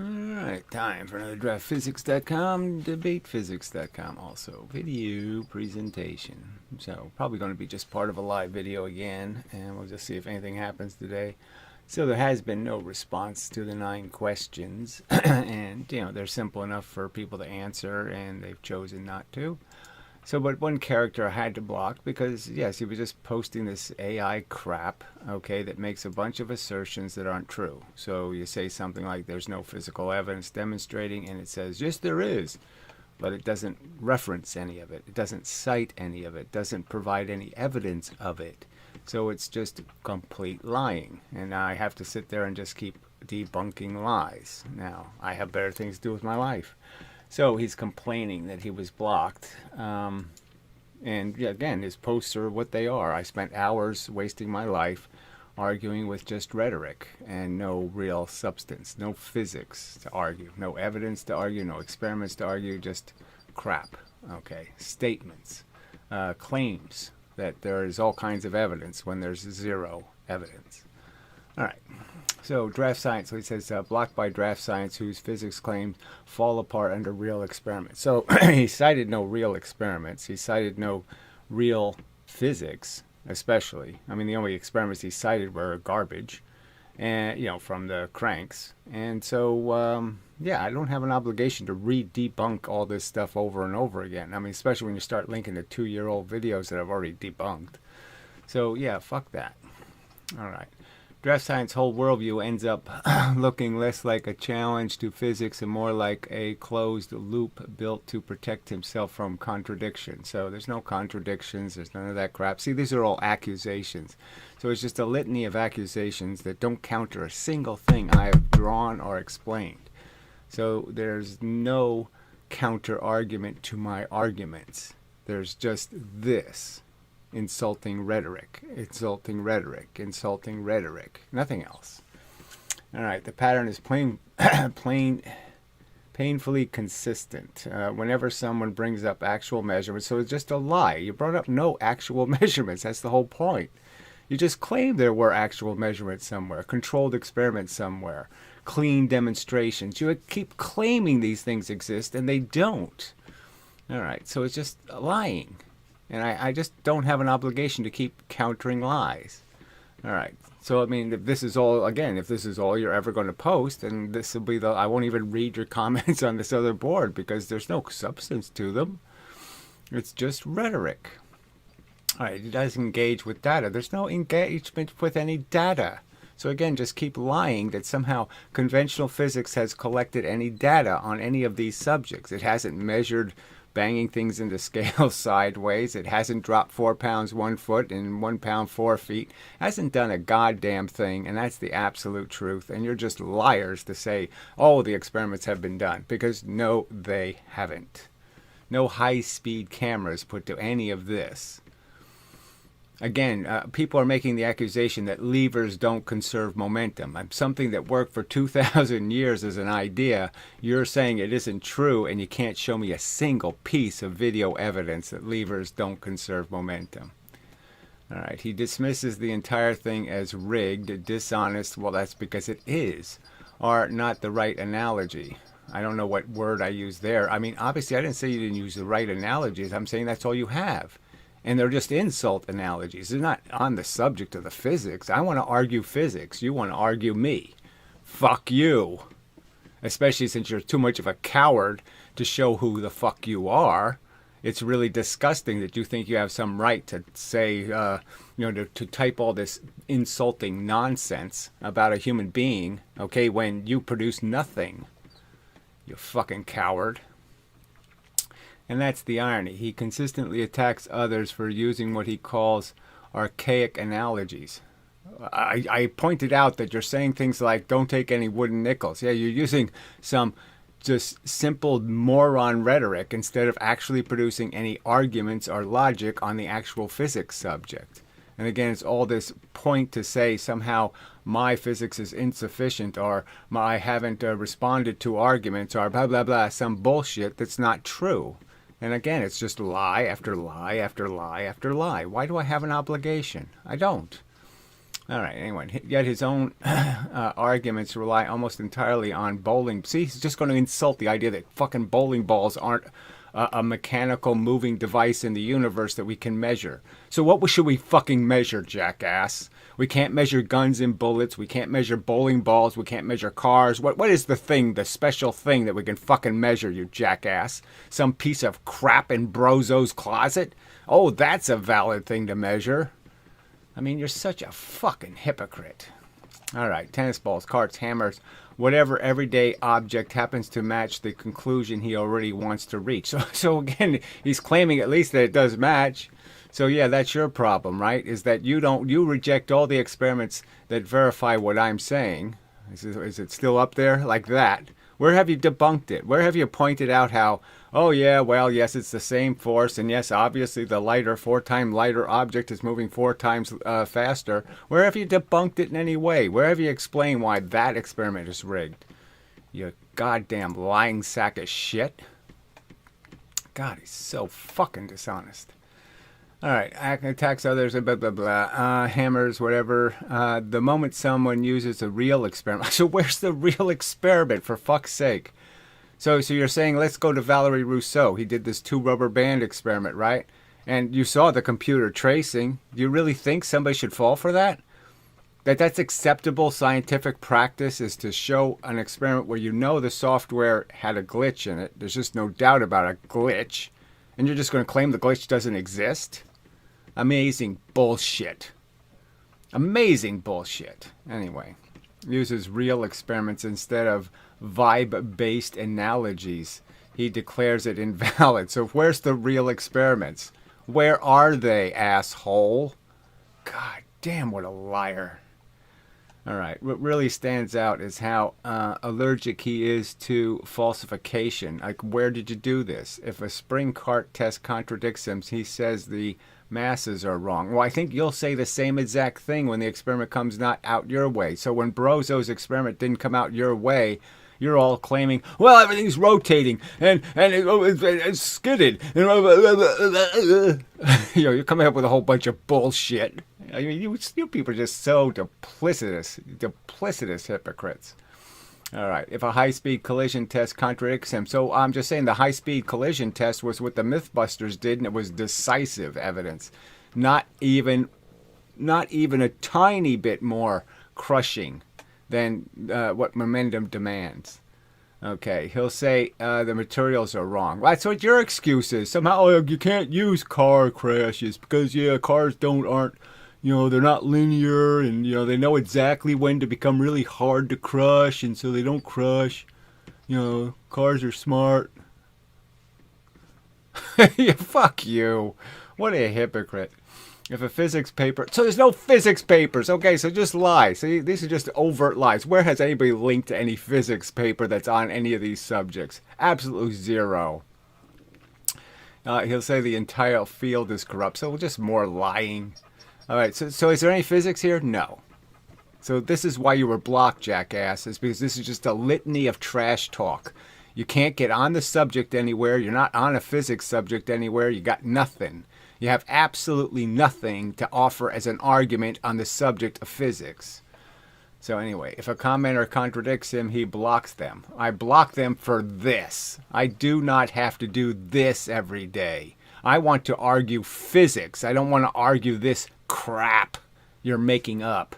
Alright, time for another draftphysics.com, debatephysics.com, also video presentation. So, probably going to be just part of a live video again, and we'll just see if anything happens today. So, there has been no response to the 9 questions, and, they're simple enough for people to answer, and they've chosen not to. So, but one character I had to block because, yes, he was just posting this AI crap, okay, that makes a bunch of assertions that aren't true. So you say something like there's no physical evidence demonstrating, and it says, yes, there is. But it doesn't reference any of it. It doesn't cite any of it. Doesn't provide any evidence of it. So it's just complete lying. And I have to sit there and just keep debunking lies. Now, I have better things to do with my life. So he's complaining that he was blocked. And yeah, again, his posts are what they are. I spent hours wasting my life arguing with just rhetoric and no real substance, no physics to argue, no evidence to argue, no experiments to argue, just crap. Okay, statements, claims that there is all kinds of evidence when there's zero evidence. All right. So draft science, so he says, blocked by draft science whose physics claims fall apart under real experiments. So he cited no real experiments. He cited no real physics, especially. I mean, the only experiments he cited were garbage, and from the cranks. And so, yeah, I don't have an obligation to re-debunk all this stuff over and over again. I mean, especially when you start linking to 2-year-old videos that I've already debunked. So, yeah, fuck that. All right. Draft science whole worldview ends up looking less like a challenge to physics and more like a closed loop built to protect himself from contradiction. So there's no contradictions, there's none of that crap. See, these are all accusations. So it's just a litany of accusations that don't counter a single thing I have drawn or explained. So there's no counter argument to my arguments. There's just this. Insulting rhetoric, insulting rhetoric, insulting rhetoric. Nothing else. All right, the pattern is painfully consistent. Whenever someone brings up actual measurements, so it's just a lie. You brought up no actual measurements. That's the whole point. You just claimed there were actual measurements somewhere, controlled experiments somewhere, clean demonstrations. You keep claiming these things exist, and they don't. All right, so it's just lying. And I just don't have an obligation to keep countering lies. All right. So, I mean, if this is all, again, if this is all you're ever going to post, then this will be I won't even read your comments on this other board because there's no substance to them. It's just rhetoric. All right. It does engage with data. There's no engagement with any data. So, again, just keep lying that somehow conventional physics has collected any data on any of these subjects. It hasn't measured banging things into scale sideways. It hasn't dropped 4 pounds 1 foot and 1 pound 4 feet. Hasn't done a goddamn thing, and that's the absolute truth. And you're just liars to say, oh, the experiments have been done, because no, they haven't. No high-speed cameras put to any of this. Again, people are making the accusation that levers don't conserve momentum. Something that worked for 2,000 years as an idea, you're saying it isn't true, and you can't show me a single piece of video evidence that levers don't conserve momentum. All right, he dismisses the entire thing as rigged, dishonest. Well, that's because it is, or not the right analogy. I don't know what word I used there. I mean, obviously, I didn't say you didn't use the right analogies. I'm saying that's all you have. And they're just insult analogies. They're not on the subject of the physics. I want to argue physics. You want to argue me. Fuck you. Especially since you're too much of a coward to show who the fuck you are. It's really disgusting that you think you have some right to say, to type all this insulting nonsense about a human being, okay, when you produce nothing. You fucking coward. And that's the irony. He consistently attacks others for using what he calls archaic analogies. I pointed out that you're saying things like, don't take any wooden nickels. Yeah, you're using some just simple moron rhetoric instead of actually producing any arguments or logic on the actual physics subject. And again, it's all this point to say somehow my physics is insufficient, or I haven't responded to arguments, or blah, blah, blah, some bullshit that's not true. And again, it's just lie after lie after lie after lie. Why do I have an obligation? I don't. All right, anyway, yet his own arguments rely almost entirely on bowling. See, he's just going to insult the idea that fucking bowling balls aren't a mechanical moving device in the universe that we can measure. So what should we fucking measure, jackass? We can't measure guns and bullets. We can't measure bowling balls. We can't measure cars. What is the thing, the special thing that we can fucking measure, you jackass? Some piece of crap in Brozo's closet? Oh, that's a valid thing to measure. I mean, you're such a fucking hypocrite. All right, tennis balls, carts, hammers, whatever everyday object happens to match the conclusion he already wants to reach. So again, he's claiming at least that it does match. So yeah, that's your problem, right? Is that you reject all the experiments that verify what I'm saying. Is it still up there like that? Where have you debunked it? Where have you pointed out how, oh yeah, well, yes, it's the same force, and yes, obviously the lighter, 4-time lighter object is moving 4 times faster. Where have you debunked it in any way? Where have you explained why that experiment is rigged? You goddamn lying sack of shit. God, he's so fucking dishonest. All right, attacks others, blah, blah, blah, hammers, whatever. The moment someone uses a real experiment. So where's the real experiment, for fuck's sake? So you're saying, let's go to Valery Rousseau. He did this 2 rubber band experiment, right? And you saw the computer tracing. Do you really think somebody should fall for that? That's acceptable scientific practice, is to show an experiment where you know the software had a glitch in it. There's just no doubt about a glitch. And you're just going to claim the glitch doesn't exist? Amazing bullshit. Amazing bullshit. Anyway, uses real experiments instead of vibe-based analogies. He declares it invalid. So where's the real experiments? Where are they, asshole? God damn, what a liar. All right, what really stands out is how allergic he is to falsification. Like, where did you do this? If a spring cart test contradicts him, he says the masses are wrong. Well, I think you'll say the same exact thing when the experiment comes not out your way. So when Brozo's experiment didn't come out your way, you're all claiming, well, everything's rotating and it's skidded. You're coming up with a whole bunch of bullshit. I mean, you people are just so duplicitous hypocrites. All right, if a high-speed collision test contradicts him. So I'm just saying the high-speed collision test was what the Mythbusters did, and it was decisive evidence. Not even a tiny bit more crushing than what momentum demands. Okay, he'll say the materials are wrong. Well, that's what your excuse is. Somehow you can't use car crashes because, cars aren't, they're not linear, and, they know exactly when to become really hard to crush, and so they don't crush. Cars are smart. Yeah, fuck you. What a hypocrite. If a physics paper... So there's no physics papers. Okay, so just lie. See, these are just overt lies. Where has anybody linked to any physics paper that's on any of these subjects? Absolutely zero. He'll say the entire field is corrupt. So just more lying. All right, so is there any physics here? No. So this is why you were blocked, jackass. It's because this is just a litany of trash talk. You can't get on the subject anywhere. You're not on a physics subject anywhere. You got nothing. You have absolutely nothing to offer as an argument on the subject of physics. So anyway, if a commenter contradicts him, he blocks them. I block them for this. I do not have to do this every day. I want to argue physics. I don't want to argue this crap you're making up.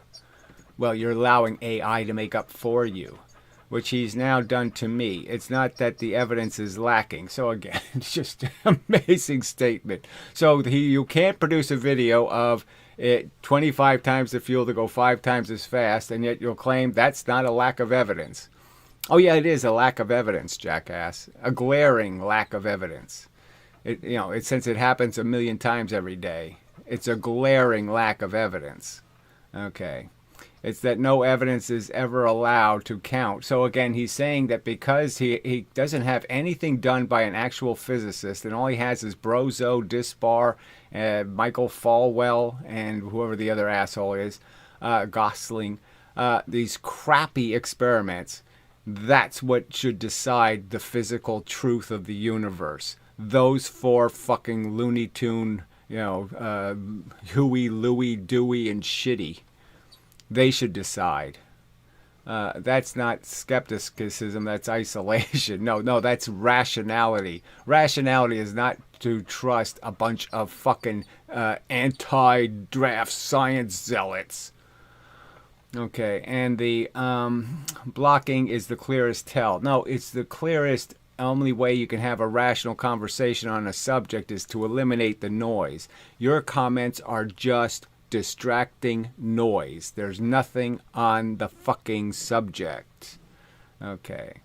Well, you're allowing AI to make up for you, which he's now done to me. It's not that the evidence is lacking. So again, it's just an amazing statement. So you can't produce a video of it 25 times the fuel to go 5 times as fast, and yet you'll claim that's not a lack of evidence. Oh yeah, it is a lack of evidence, jackass. A glaring lack of evidence. Since it happens a million times every day. It's a glaring lack of evidence. Okay. It's that no evidence is ever allowed to count. So again, he's saying that because he doesn't have anything done by an actual physicist, and all he has is Brozo, Dispar, Michael Falwell, and whoever the other asshole is, Gosling, these crappy experiments, that's what should decide the physical truth of the universe. Those 4 fucking Looney Tune, Huey, Louie, Dewey, and Shitty. they should decide. That's not skepticism, that's isolation. No, that's rationality. Rationality is not to trust a bunch of fucking anti-draft science zealots. Okay, and the blocking is the clearest tell. No, it's the clearest. Only way you can have a rational conversation on a subject is to eliminate the noise. Your comments are just distracting noise. There's nothing on the fucking subject. Okay.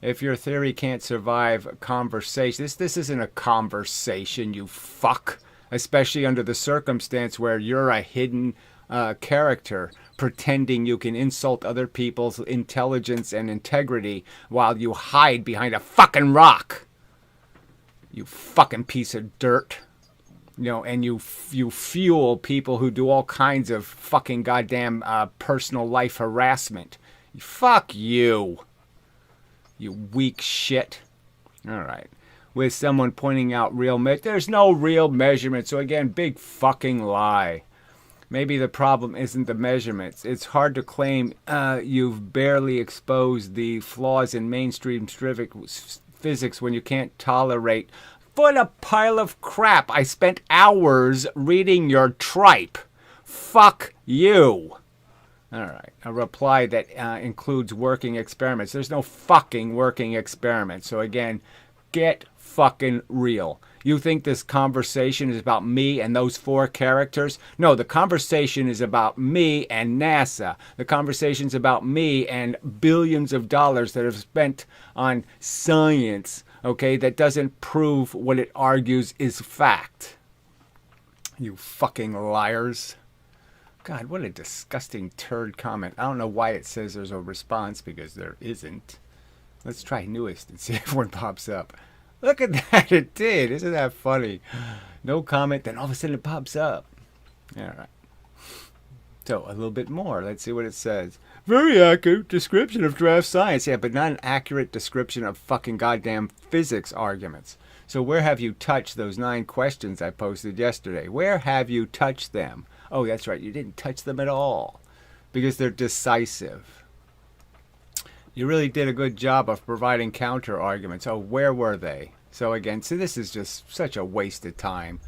If your theory can't survive a conversation, this isn't a conversation, you fuck. Especially under the circumstance where you're a hidden character pretending you can insult other people's intelligence and integrity while you hide behind a fucking rock. You fucking piece of dirt. You know, and you fuel people who do all kinds of fucking goddamn personal life harassment. Fuck you. You weak shit. All right. With someone pointing out real there's no real measurement. So again, big fucking lie. Maybe the problem isn't the measurements. It's hard to claim you've barely exposed the flaws in mainstream physics when you can't tolerate. What a pile of crap. I spent hours reading your tripe. Fuck you. All right. A reply that includes working experiments. There's no fucking working experiments. So again, get fucking real. You think this conversation is about me and those 4 characters? No, the conversation is about me and NASA. The conversation is about me and billions of dollars that have spent on science, okay, that doesn't prove what it argues is fact. You fucking liars. God, what a disgusting turd comment. I don't know why it says there's a response, because there isn't. Let's try newest and see if one pops up. Look at that, it did. Isn't that funny? No comment, then all of a sudden it pops up. All right. So, a little bit more. Let's see what it says. Very accurate description of draft science. Yeah, but not an accurate description of fucking goddamn physics arguments. So where have you touched those 9 questions I posted yesterday? Where have you touched them? Oh, that's right. You didn't touch them at all. Because they're decisive. You really did a good job of providing counter arguments. Oh, where were they? So again, see, this is just such a waste of time.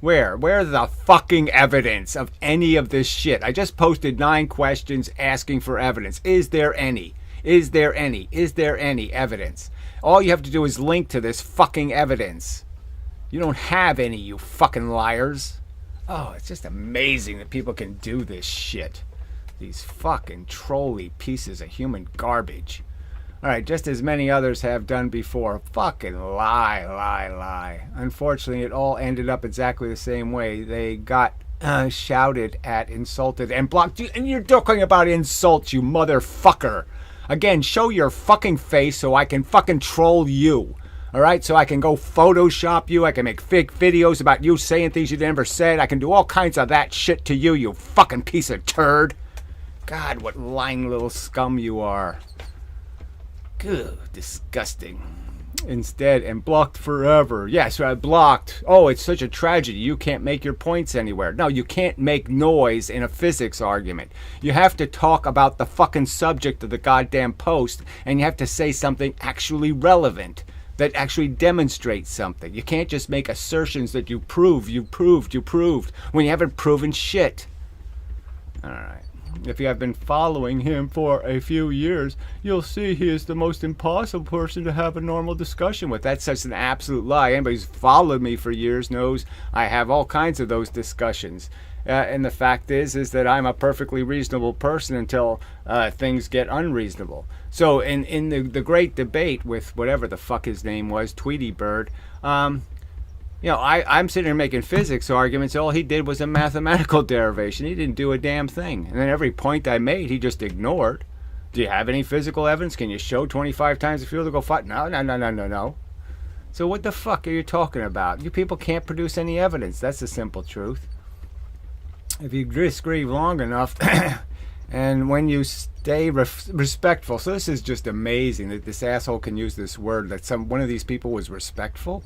Where's the fucking evidence of any of this shit? I just posted 9 questions asking for evidence. Is there any? Is there any? Is there any evidence? All you have to do is link to this fucking evidence. You don't have any, you fucking liars. Oh, it's just amazing that people can do this shit. These fucking trolly pieces of human garbage. Alright, just as many others have done before. Fucking lie. Unfortunately, it all ended up exactly the same way. They got shouted at, insulted, and blocked. And you're talking about insults, you motherfucker. Again, show your fucking face so I can fucking troll you. Alright, so I can go Photoshop you. I can make fake videos about you saying things you never said. I can do all kinds of that shit to you, you fucking piece of turd. God, what lying little scum you are. Good, disgusting. Instead, and blocked forever. Yes, blocked. Oh, it's such a tragedy. You can't make your points anywhere. No, you can't make noise in a physics argument. You have to talk about the fucking subject of the goddamn post, and you have to say something actually relevant that actually demonstrates something. You can't just make assertions that you proved, when you haven't proven shit. All right. If you have been following him for a few years, you'll see he is the most impossible person to have a normal discussion with. That's such an absolute lie. Anybody who's followed me for years knows I have all kinds of those discussions. And the fact is that I'm a perfectly reasonable person until things get unreasonable. So in the great debate with whatever the fuck his name was, Tweety Bird, I'm sitting here making physics arguments. All he did was a mathematical derivation. He didn't do a damn thing. And then every point I made, he just ignored. Do you have any physical evidence? Can you show 25 times the field to go fight? No. So what the fuck are you talking about? You people can't produce any evidence. That's the simple truth. If you disagree long enough, and when you stay respectful. So this is just amazing that this asshole can use this word, that one of these people was respectful.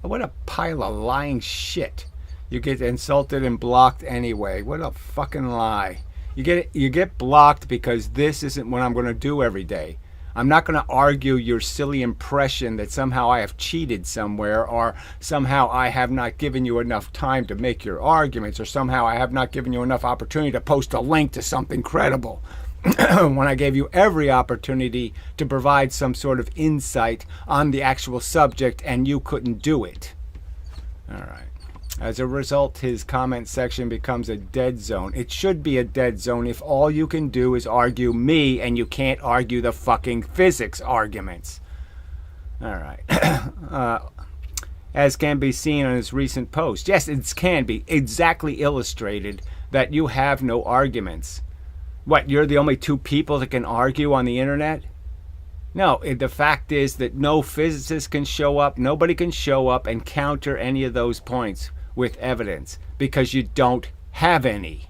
What a pile of lying shit. You get insulted and blocked anyway. What a fucking lie. You get blocked because this isn't what I'm going to do every day. I'm not going to argue your silly impression that somehow I have cheated somewhere, or somehow I have not given you enough time to make your arguments, or somehow I have not given you enough opportunity to post a link to something credible. When I gave you every opportunity to provide some sort of insight on the actual subject and you couldn't do it. All right. As a result, his comment section becomes a dead zone. It should be a dead zone if all you can do is argue me and you can't argue the fucking physics arguments. All right. As can be seen on his recent post. Yes, it can be exactly illustrated that you have no arguments. What, you're the only two people that can argue on the internet? No, the fact is that no physicist can show up, nobody can show up and counter any of those points with evidence, because you don't have any.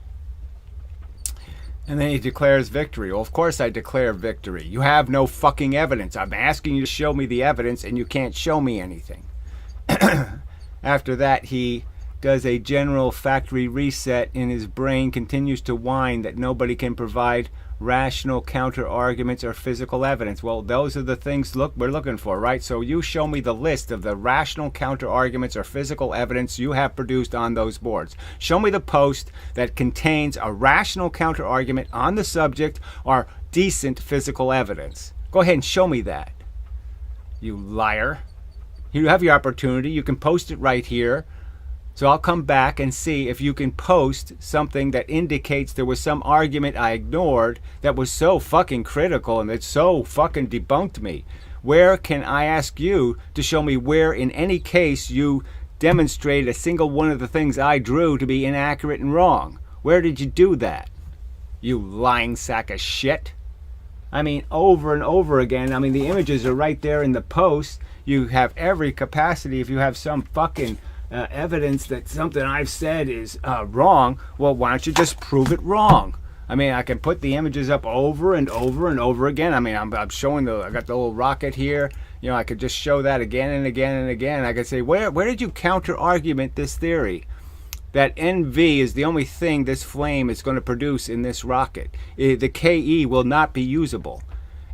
And then he declares victory. Well, of course I declare victory. You have no fucking evidence. I'm asking you to show me the evidence and you can't show me anything. After that, he does a general factory reset in his brain, continues to whine that nobody can provide rational counter arguments or physical evidence. Well, those are the things we're looking for, right? So you show me the list of the rational counter arguments or physical evidence you have produced on those boards. Show me the post that contains a rational counter argument on the subject or decent physical evidence. Go ahead and show me that, you liar. You have your opportunity. You can post it right here. So I'll come back and see if you can post something that indicates there was some argument I ignored that was so fucking critical and that so fucking debunked me. Where can I ask you to show me where in any case you demonstrated a single one of the things I drew to be inaccurate and wrong? Where did you do that? You lying sack of shit. I mean, over and over again. I mean, the images are right there in the post. You have every capacity if you have some fucking evidence that something I've said is wrong. Well, why don't you just prove it wrong? I mean, I can put the images up over and over and over again. I mean, I'm showing I got the little rocket here. You know, I could just show that again and again and again. I could say, where did you counter argument this theory that NV is the only thing this flame is going to produce in this rocket? The KE will not be usable.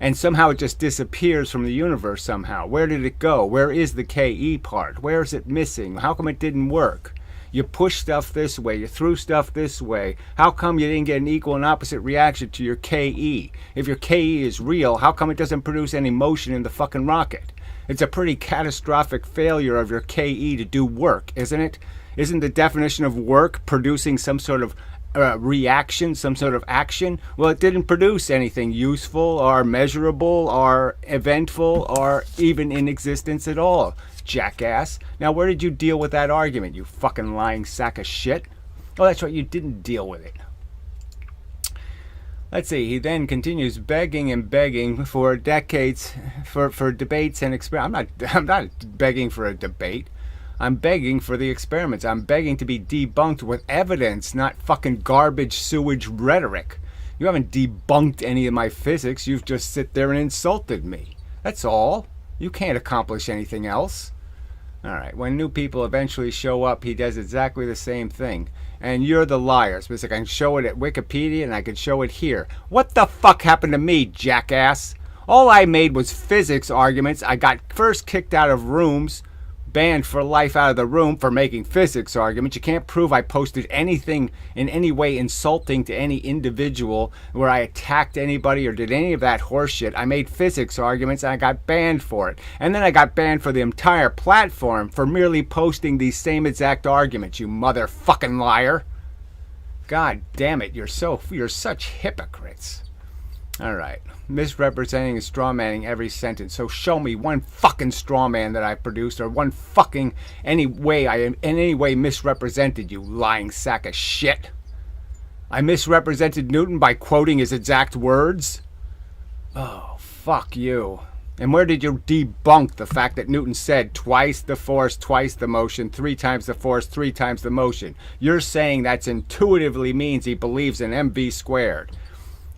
And somehow it just disappears from the universe somehow. Where did it go? Where is the KE part? Where is it missing? How come it didn't work? You push stuff this way. You threw stuff this way. How come you didn't get an equal and opposite reaction to your KE? If your KE is real, how come it doesn't produce any motion in the fucking rocket? It's a pretty catastrophic failure of your KE to do work, isn't it? Isn't the definition of work producing some sort of reaction, some sort of action? Well, it didn't produce anything useful or measurable or eventful or even in existence at all, jackass. Now, where did you deal with that argument, you fucking lying sack of shit? Oh, that's right, you didn't deal with it. Let's see, he then continues begging and begging for decades for debates and experiments. I'm not begging for a debate. I'm begging for the experiments. I'm begging to be debunked with evidence, not fucking garbage sewage rhetoric. You haven't debunked any of my physics. You've just sit there and insulted me. That's all. You can't accomplish anything else. All right. When new people eventually show up, he does exactly the same thing. And you're the liars. Because I can show it at Wikipedia and I can show it here. What the fuck happened to me, jackass? All I made was physics arguments. I got first kicked out of rooms, banned for life out of the room for making physics arguments. You can't prove I posted anything in any way insulting to any individual where I attacked anybody or did any of that horseshit. I made physics arguments and I got banned for it. And then I got banned for the entire platform for merely posting these same exact arguments, you motherfucking liar. God damn it, you're such hypocrites. All right. Misrepresenting and strawmanning every sentence. So show me one fucking strawman that I produced, or one fucking any way I in any way misrepresented, you lying sack of shit. I misrepresented Newton by quoting his exact words? Oh, fuck you. And where did you debunk the fact that Newton said twice the force, twice the motion, 3 times the force, 3 times the motion? You're saying that's intuitively means he believes in mv squared.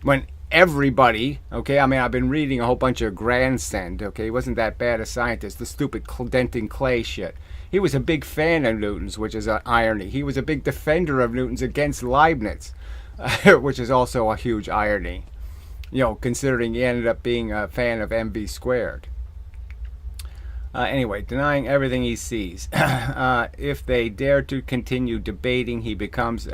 When everybody, okay, I mean, I've been reading a whole bunch of Grandstand, okay, he wasn't that bad a scientist, the stupid denting clay shit. He was a big fan of Newton's, which is an irony. He was a big defender of Newton's against Leibniz. which is also a huge irony, considering he ended up being a fan of MV squared. Anyway, denying everything he sees. If they dare to continue debating, it becomes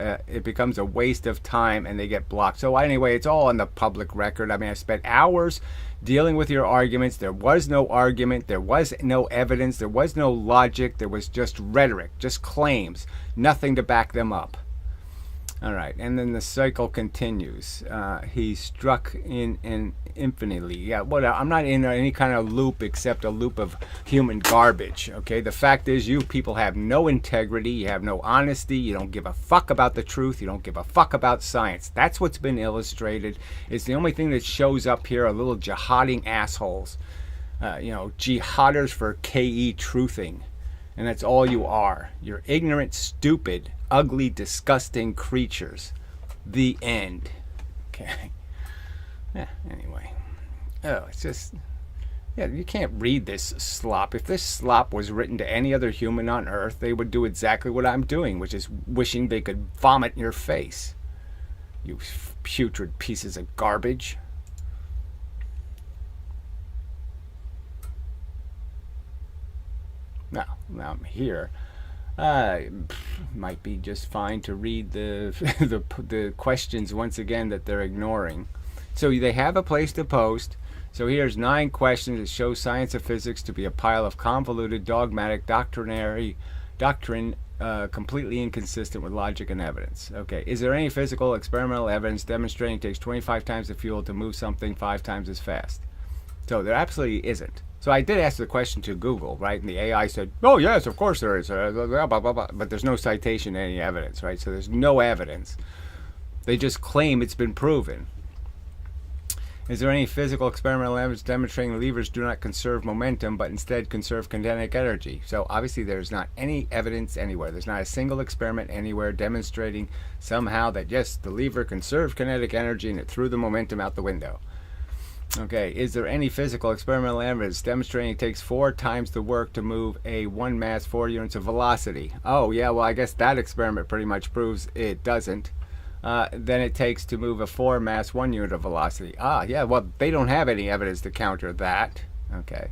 a waste of time and they get blocked. So anyway, it's all on the public record. I mean, I spent hours dealing with your arguments. There was no argument. There was no evidence. There was no logic. There was just rhetoric, just claims, nothing to back them up. All right, and then the cycle continues. He struck in infinitely. Yeah, I'm not in any kind of loop except a loop of human garbage, okay? The fact is, you people have no integrity. You have no honesty. You don't give a fuck about the truth. You don't give a fuck about science. That's what's been illustrated. It's the only thing that shows up here, are little jihading assholes. Jihaders for KE truthing. And that's all you are. You're ignorant, stupid, ugly, disgusting creatures. The end. Okay. Yeah, anyway. Oh, it's just... Yeah, you can't read this slop. If this slop was written to any other human on Earth, they would do exactly what I'm doing, which is wishing they could vomit in your face. You putrid pieces of garbage. Now I'm here. Might be just fine to read the the questions once again that they're ignoring. So they have a place to post. So here's 9 questions that show science of physics to be a pile of convoluted, dogmatic, doctrine completely inconsistent with logic and evidence. Okay, is there any physical experimental evidence demonstrating it takes 25 times the fuel to move something 5 times as fast? So there absolutely isn't. So I did ask the question to Google, right? And the AI said, oh, yes, of course there is. Blah, blah, blah, blah. But there's no citation to any evidence, right? So there's no evidence. They just claim it's been proven. Is there any physical experimental evidence demonstrating levers do not conserve momentum, but instead conserve kinetic energy? So obviously there's not any evidence anywhere. There's not a single experiment anywhere demonstrating somehow that, yes, the lever conserved kinetic energy and it threw the momentum out the window. Okay, is there any physical experimental evidence demonstrating it takes 4 times the work to move a 1 mass 4 units of velocity? Oh, yeah, well, I guess that experiment pretty much proves it doesn't. Then it takes to move a 4 mass 1 unit of velocity. Ah, yeah, well, they don't have any evidence to counter that. Okay.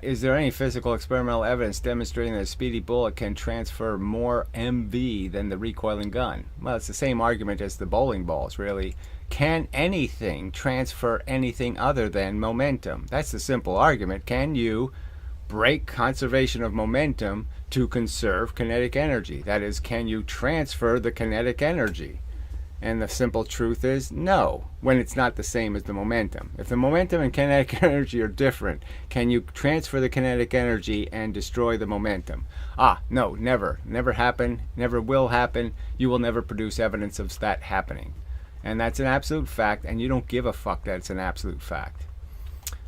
Is there any physical experimental evidence demonstrating that a speedy bullet can transfer more MV than the recoiling gun? Well, it's the same argument as the bowling balls, really. Can anything transfer anything other than momentum? That's the simple argument. Can you break conservation of momentum to conserve kinetic energy? That is, can you transfer the kinetic energy? And the simple truth is no, when it's not the same as the momentum. If the momentum and kinetic energy are different, can you transfer the kinetic energy and destroy the momentum? Ah, no, never. Never happen, never will happen. You will never produce evidence of that happening. And that's an absolute fact, and you don't give a fuck that it's an absolute fact.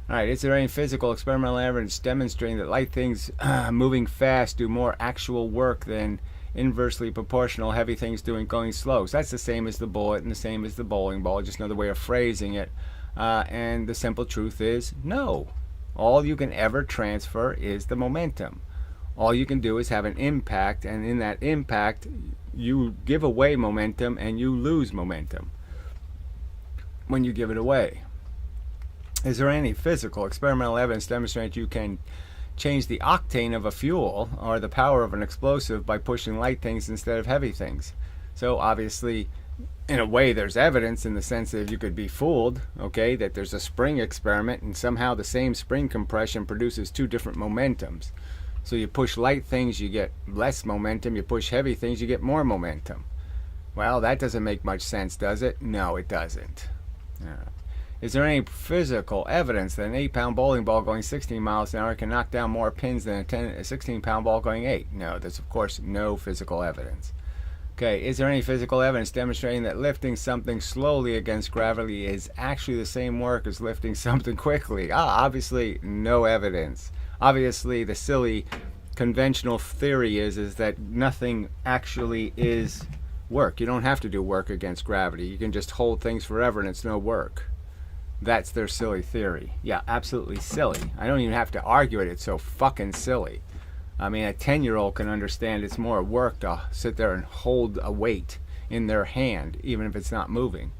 All right, is there any physical experimental evidence demonstrating that light things moving fast do more actual work than inversely proportional heavy things going slow? So that's the same as the bullet and the same as the bowling ball, just another way of phrasing it. And the simple truth is no. All you can ever transfer is the momentum. All you can do is have an impact, and in that impact, you give away momentum and you lose momentum when you give it away. Is there any physical experimental evidence demonstrating you can change the octane of a fuel or the power of an explosive by pushing light things instead of heavy things? So obviously, in a way, there's evidence in the sense that you could be fooled, okay, that there's a spring experiment and somehow the same spring compression produces 2 different momentums. So you push light things, you get less momentum. You push heavy things, you get more momentum. Well, that doesn't make much sense, does it? No, it doesn't. Is there any physical evidence that an 8-pound bowling ball going 16 miles an hour can knock down more pins than a 16-pound ball going 8? No, there's of course no physical evidence. Okay, is there any physical evidence demonstrating that lifting something slowly against gravity is actually the same work as lifting something quickly? Obviously no evidence. Obviously the silly conventional theory is that nothing actually is work. You don't have to do work against gravity. You can just hold things forever and it's no work. That's their silly theory. Yeah, absolutely silly. I don't even have to argue it. It's so fucking silly. I mean, a 10-year-old can understand it's more work to sit there and hold a weight in their hand, even if it's not moving.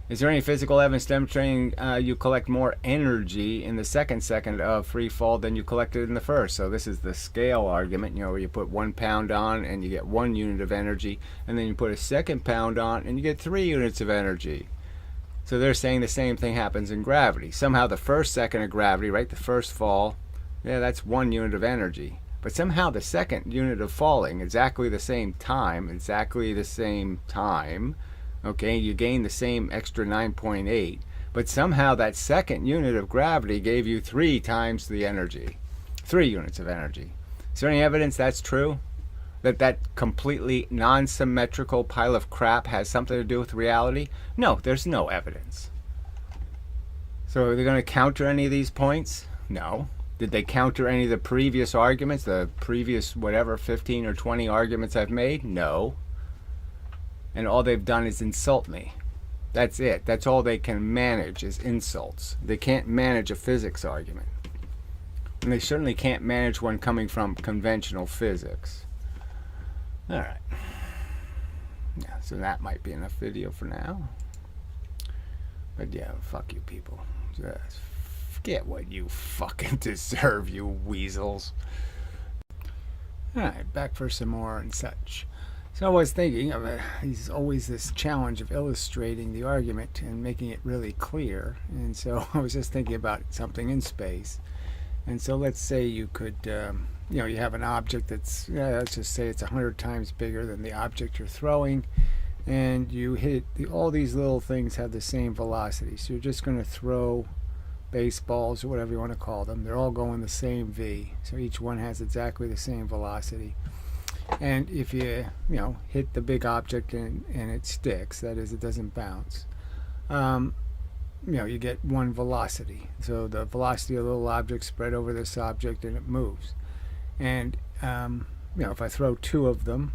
Is there any physical evidence demonstrating you collect more energy in the second of free fall than you collected in the first? So this is the scale argument, you know, where you put 1 pound on and you get 1 unit of energy, and then you put a second pound on and you get 3 units of energy. So they're saying the same thing happens in gravity. Somehow the first second of gravity, right, the first fall, yeah, that's 1 unit of energy. But somehow the second unit of falling, exactly the same time, okay, you gain the same extra 9.8, but somehow that second unit of gravity gave you 3 times the energy, 3 units of energy. Is there any evidence that's true? That completely non-symmetrical pile of crap has something to do with reality? No, there's no evidence. So are they going to counter any of these points? No. Did they counter any of the previous arguments, the previous, whatever, 15 or 20 arguments I've made? No. And all they've done is insult me. That's it. That's all they can manage is insults. They can't manage a physics argument. And they certainly can't manage one coming from conventional physics. All right. Yeah, so that might be enough video for now. But yeah, fuck you people. Just get what you fucking deserve, you weasels. All right, back for some more and such. So I was thinking of there's always this challenge of illustrating the argument and making it really clear. And so I was just thinking about something in space. And so let's say you could, you know, you have an object that's, let's just say it's 100 times bigger than the object you're throwing. And you hit, all these little things have the same velocity. So you're just going to throw baseballs or whatever you want to call them. They're all going the same V. So each one has exactly the same velocity. And if you hit the big object and it sticks, that is, it doesn't bounce, you get 1 velocity. So the velocity of the little object spread over this object and it moves. And if I throw 2 of them,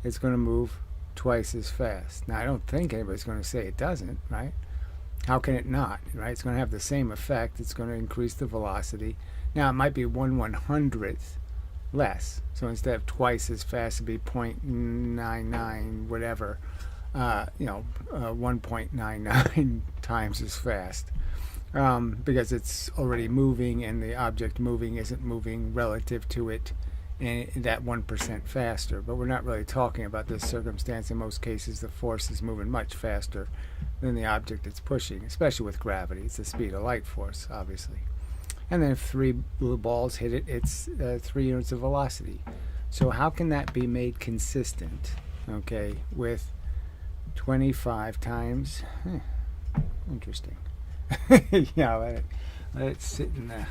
it's going to move twice as fast. Now I don't think anybody's going to say it doesn't, right? How can it not, right? It's going to have the same effect. It's going to increase the velocity. Now it might be 1/100th less. So instead of twice as fast, it'd be 0.99 whatever, 1.99 times as fast, because it's already moving and the object moving isn't moving relative to it and that 1% faster. But we're not really talking about this circumstance. In most cases, the force is moving much faster than the object it's pushing, especially with gravity. It's the speed of light force, obviously. And then if 3 blue balls hit it, it's 3 units of velocity. So how can that be made consistent, okay, with 25 times? Interesting. Yeah, let it sit in the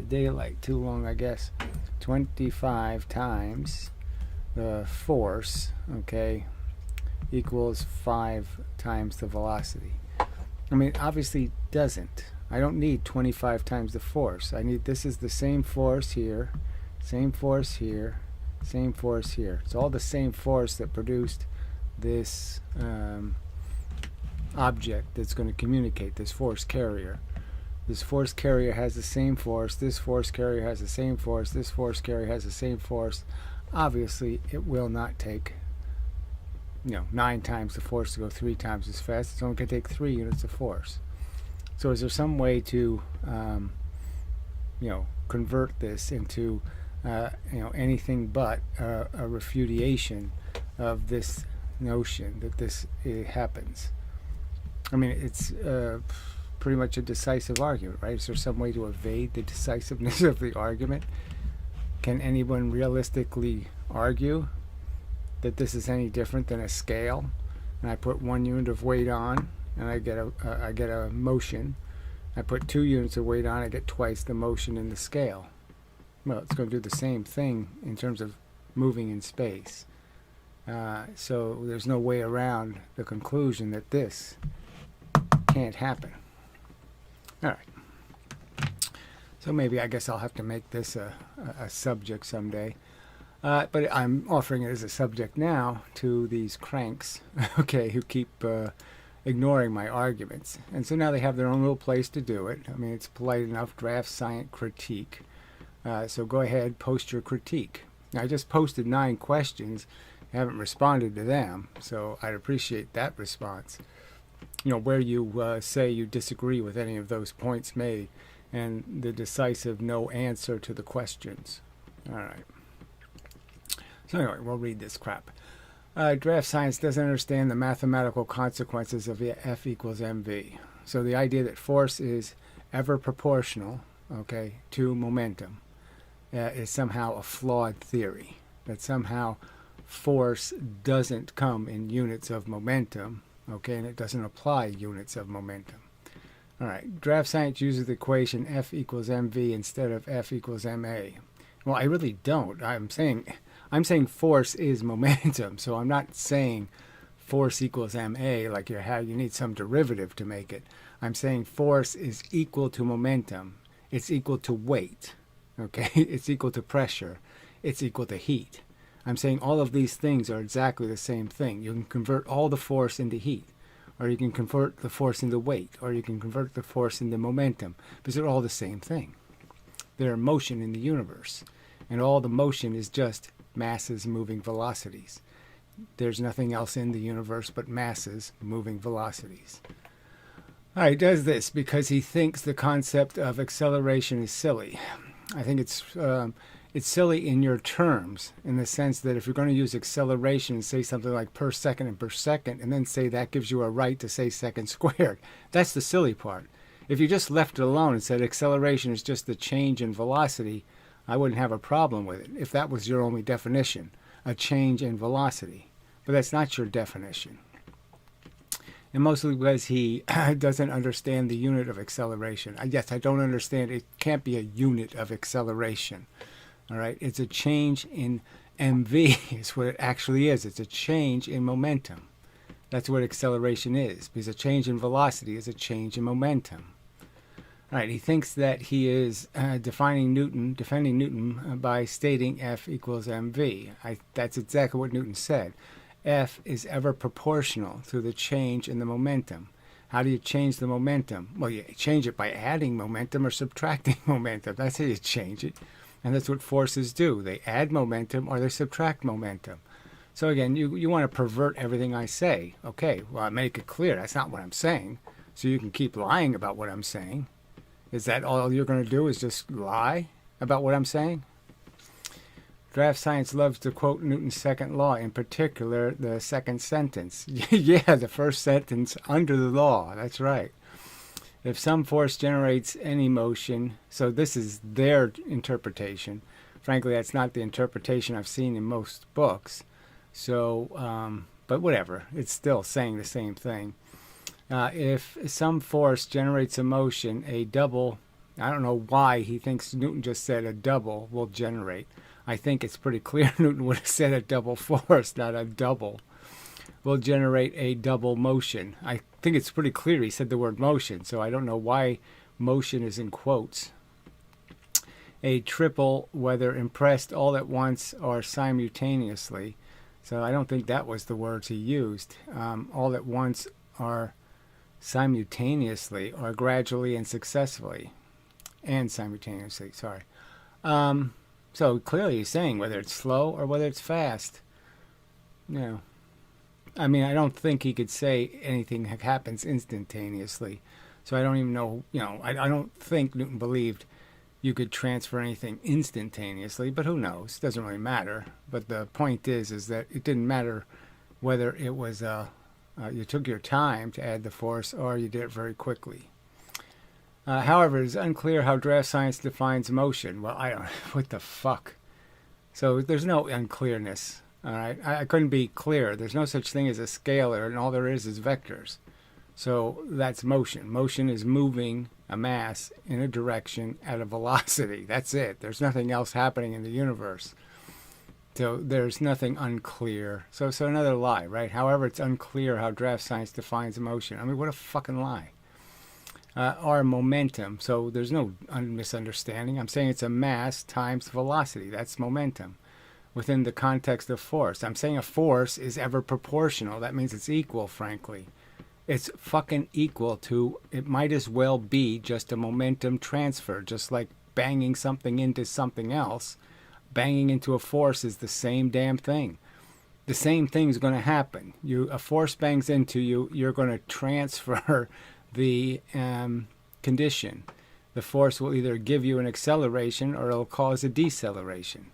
daylight too long, I guess. 25 times the force, okay, equals 5 times the velocity. I mean, obviously doesn't. I don't need 25 times the force. I need, this is the same force here, same force here, same force here. It's all the same force that produced this object that's going to communicate, this force carrier. This force carrier has the same force, this force carrier has the same force, this force carrier has the same force. Obviously, it will not take 9 times the force to go 3 times as fast. It's only going to take 3 units of force. So is there some way to, convert this into, anything but a refutation of this notion that this happens? I mean, it's pretty much a decisive argument, right? Is there some way to evade the decisiveness of the argument? Can anyone realistically argue that this is any different than a scale? And I put 1 unit of weight on, and I get a motion. I put 2 units of weight on, I get twice the motion in the scale. Well, it's going to do the same thing in terms of moving in space. So there's no way around the conclusion that this can't happen. All right. So maybe I guess I'll have to make this a subject someday. But I'm offering it as a subject now to these cranks, okay, who keep ignoring my arguments. And so now they have their own little place to do it. I mean, it's polite enough, draft science critique. So go ahead, post your critique. Now, I just posted 9 questions, Haven't responded to them, so I'd appreciate that response. Where you say you disagree with any of those points made and the decisive no answer to the questions. All right. So anyway, we'll read this crap. Draft science doesn't understand the mathematical consequences of F equals mv. So the idea that force is ever proportional, okay, to momentum is somehow a flawed theory. That somehow force doesn't come in units of momentum, okay, and it doesn't apply units of momentum. All right, draft science uses the equation F equals mv instead of F equals ma. Well, I really don't. I'm saying force is momentum, so I'm not saying force equals ma like you need some derivative to make it. I'm saying force is equal to momentum. It's equal to weight, okay? It's equal to pressure. It's equal to heat. I'm saying all of these things are exactly the same thing. You can convert all the force into heat, or you can convert the force into weight, or you can convert the force into momentum, because they're all the same thing. They're motion in the universe, and all the motion is just masses moving velocities. There's nothing else in the universe but masses moving velocities. All right, he does this because he thinks the concept of acceleration is silly. I think it's silly in your terms, in the sense that if you're going to use acceleration and say something like per second, and then say that gives you a right to say second squared, that's the silly part. If you just left it alone and said acceleration is just the change in velocity, I wouldn't have a problem with it if that was your only definition, a change in velocity. But that's not your definition. And mostly because he doesn't understand the unit of acceleration. Yes, I don't understand. It can't be a unit of acceleration. All right, it's a change in mv is what it actually is. It's a change in momentum. That's what acceleration is, because a change in velocity is a change in momentum. All right, he thinks that he is defending Newton by stating F equals mv. That's exactly what Newton said. F is ever proportional to the change in the momentum. How do you change the momentum? Well, you change it by adding momentum or subtracting momentum. That's how you change it. And that's what forces do. They add momentum or they subtract momentum. So again, you want to pervert everything I say. Okay, well, I make it clear that's not what I'm saying. So you can keep lying about what I'm saying. Is that all you're going to do, is just lie about what I'm saying? Draft science loves to quote Newton's second law, in particular the second sentence. Yeah, the first sentence under the law. That's right. If some force generates any motion, so this is their interpretation. Frankly, that's not the interpretation I've seen in most books. So, but whatever. It's still saying the same thing. If some force generates a motion, a double, I don't know why he thinks Newton just said a double will generate. I think it's pretty clear Newton would have said a double force, not a double, will generate a double motion. I think it's pretty clear he said the word motion, so I don't know why motion is in quotes. A triple, whether impressed all at once or simultaneously. So I don't think that was the words he used. All at once or simultaneously, or gradually and successfully. And simultaneously, sorry. So clearly he's saying whether it's slow or whether it's fast. No. I mean, I don't think he could say anything happens instantaneously. So I don't even know, I don't think Newton believed you could transfer anything instantaneously, but who knows? It doesn't really matter. But the point is that it didn't matter whether it was you took your time to add the force or you did it very quickly. However, it is unclear how draft science defines motion. Well, I don't. What the fuck? So there's no unclearness. All right, I couldn't be clearer. There's no such thing as a scalar, and all there is vectors. So that's motion. Motion is moving a mass in a direction at a velocity. That's it. There's nothing else happening in the universe. So there's nothing unclear. So another lie, right? However, it's unclear how draft science defines motion. I mean, what a fucking lie. Or momentum. So there's no misunderstanding. I'm saying it's a mass times velocity. That's momentum within the context of force. I'm saying a force is ever proportional. That means it's equal, frankly. It's fucking equal to, it might as well be just a momentum transfer, just like banging something into something else. Banging into a force is the same damn thing. the same thing's going to happen. A force bangs into you, you're going to transfer the condition. The force will either give you an acceleration or it'll cause a deceleration.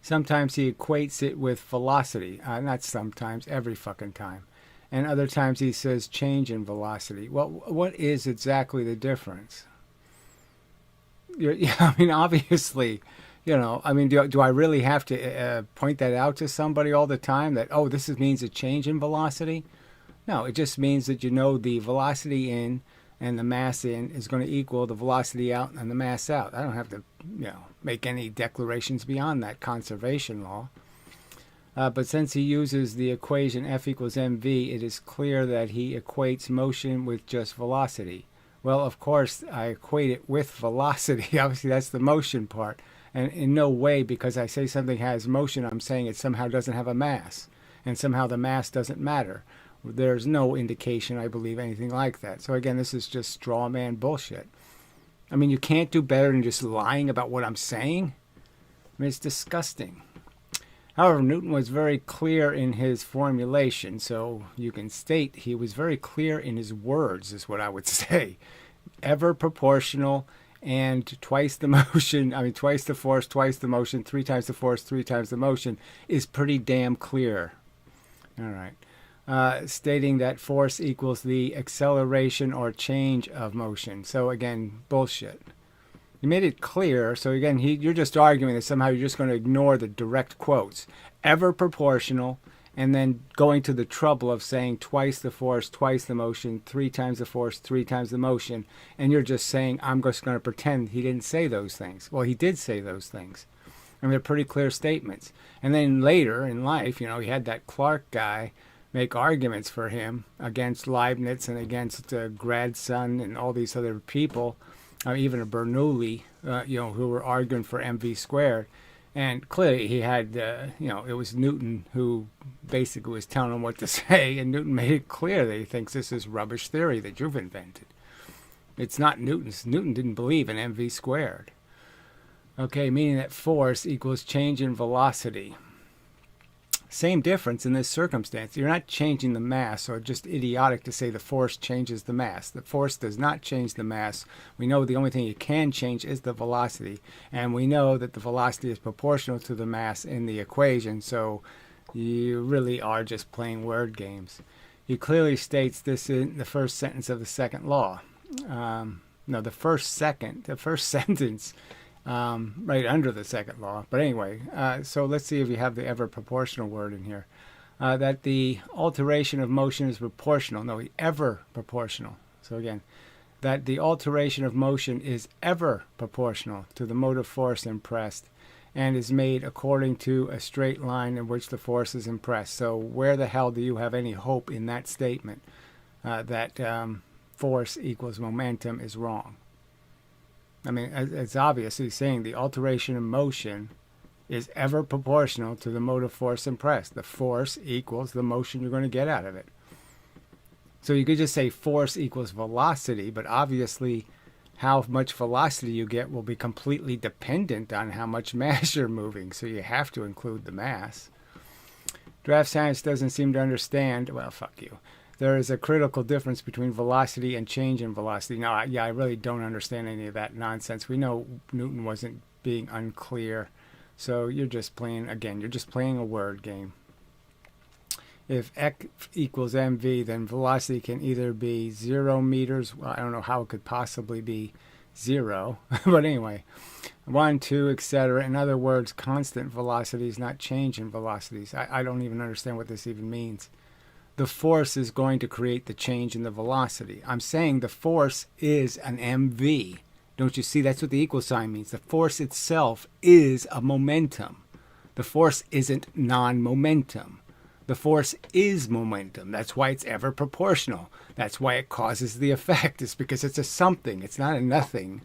Sometimes he equates it with velocity. Not sometimes, every fucking time. And other times he says change in velocity. Well, what is exactly the difference? I mean, obviously, I mean, do I really have to point that out to somebody all the time that, oh, this means a change in velocity? No, it just means that the velocity in and the mass in is going to equal the velocity out and the mass out. I don't have to, make any declarations beyond that conservation law. But since he uses the equation F equals mv, it is clear that he equates motion with just velocity. Well, of course, I equate it with velocity. Obviously, that's the motion part. And in no way, because I say something has motion, I'm saying it somehow doesn't have a mass. And somehow the mass doesn't matter. There's no indication, I believe, anything like that. So again, this is just straw man bullshit. I mean, you can't do better than just lying about what I'm saying. I mean, it's disgusting. However, Newton was very clear in his formulation, so you can state he was very clear in his words, is what I would say. Ever proportional and twice the motion, twice the force, twice the motion, 3 times the force, 3 times the motion is pretty damn clear. All right. Stating that force equals the acceleration or change of motion. So again, bullshit. He made it clear, so again, you're just arguing that somehow you're just going to ignore the direct quotes. Ever proportional, and then going to the trouble of saying twice the force, twice the motion, 3 times the force, 3 times the motion, and you're just saying, I'm just going to pretend he didn't say those things. Well, he did say those things. I mean, they're pretty clear statements. And then later in life, he had that Clark guy make arguments for him against Leibniz and against Gradson and all these other people. Even a Bernoulli, who were arguing for mv squared. And clearly he had, it was Newton who basically was telling him what to say, and Newton made it clear that he thinks this is rubbish theory that you've invented. It's not Newton's. Newton didn't believe in mv squared. Okay, meaning that force equals change in velocity. Same difference in this circumstance. You're not changing the mass, so it's just idiotic to say the force changes the mass. The force does not change the mass. We know the only thing it can change is the velocity, and we know that the velocity is proportional to the mass in the equation, so you really are just playing word games. He clearly states this in the first sentence of the second law. The first sentence right under the second law. But anyway, so let's see if you have the ever proportional word in here. That the alteration of motion is proportional. No, ever proportional. So again, that the alteration of motion is ever proportional to the motive force impressed and is made according to a straight line in which the force is impressed. So where the hell do you have any hope in that statement that force equals momentum is wrong? I mean, it's obvious. He's saying the alteration of motion is ever proportional to the motive force impressed. The force equals the motion you're going to get out of it. So you could just say force equals velocity, but obviously how much velocity you get will be completely dependent on how much mass you're moving. So you have to include the mass. Draft science doesn't seem to understand. Well, fuck you. There is a critical difference between velocity and change in velocity. Now, I really don't understand any of that nonsense. We know Newton wasn't being unclear. So you're just playing a word game. If x equals mv, then velocity can either be 0 meters. Well, I don't know how it could possibly be 0. But anyway, 1, 2, etc. In other words, constant velocities, not change in velocities. I don't even understand what this even means. The force is going to create the change in the velocity. I'm saying the force is an mv. Don't you see? That's what the equal sign means. The force itself is a momentum. The force isn't non-momentum. The force is momentum. That's why it's ever proportional. That's why it causes the effect. It's because it's a something. It's not a nothing.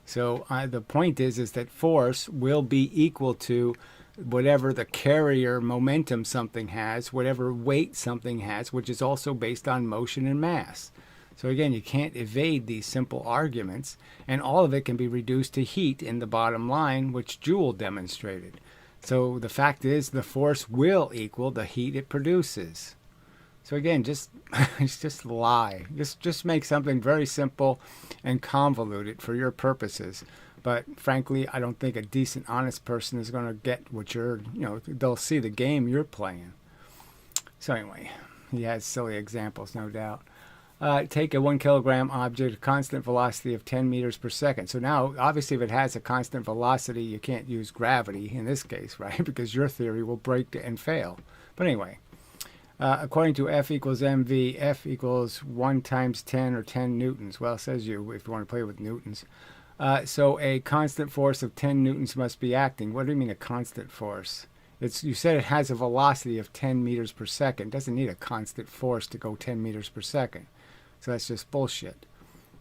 So the point is that force will be equal to whatever the carrier momentum something has, whatever weight something has, which is also based on motion and mass. So again, you can't evade these simple arguments, and all of it can be reduced to heat in the bottom line, which Joule demonstrated. So the fact is the force will equal the heat it produces. So again, just just lie. Just make something very simple and convoluted for your purposes. But frankly, I don't think a decent, honest person is going to get what you're, they'll see the game you're playing. So anyway, he has silly examples, no doubt. Take a 1 kilogram object, constant velocity of 10 meters per second. So now, obviously, if it has a constant velocity, you can't use gravity in this case, right? Because your theory will break and fail. But anyway, according to F equals mv, F equals 1 times 10 or 10 newtons. Well, it says you if you want to play with newtons. So a constant force of 10 newtons must be acting. What do you mean a constant force? You said it has a velocity of 10 meters per second. It doesn't need a constant force to go 10 meters per second. So that's just bullshit.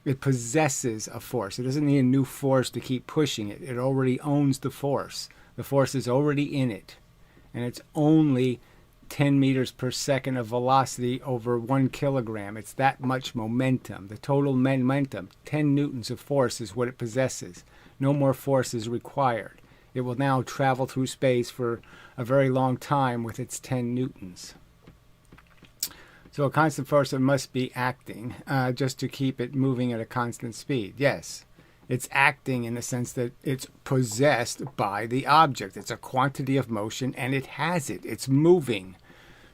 It possesses a force. It doesn't need a new force to keep pushing it. It already owns the force. The force is already in it. And it's only 10 meters per second of velocity over 1 kilogram. It's that much momentum. The total momentum, 10 newtons of force, is what it possesses. No more force is required. It will now travel through space for a very long time with its 10 newtons. So a constant force must be acting just to keep it moving at a constant speed. Yes, it's acting in the sense that it's possessed by the object. It's a quantity of motion and it has it. It's moving.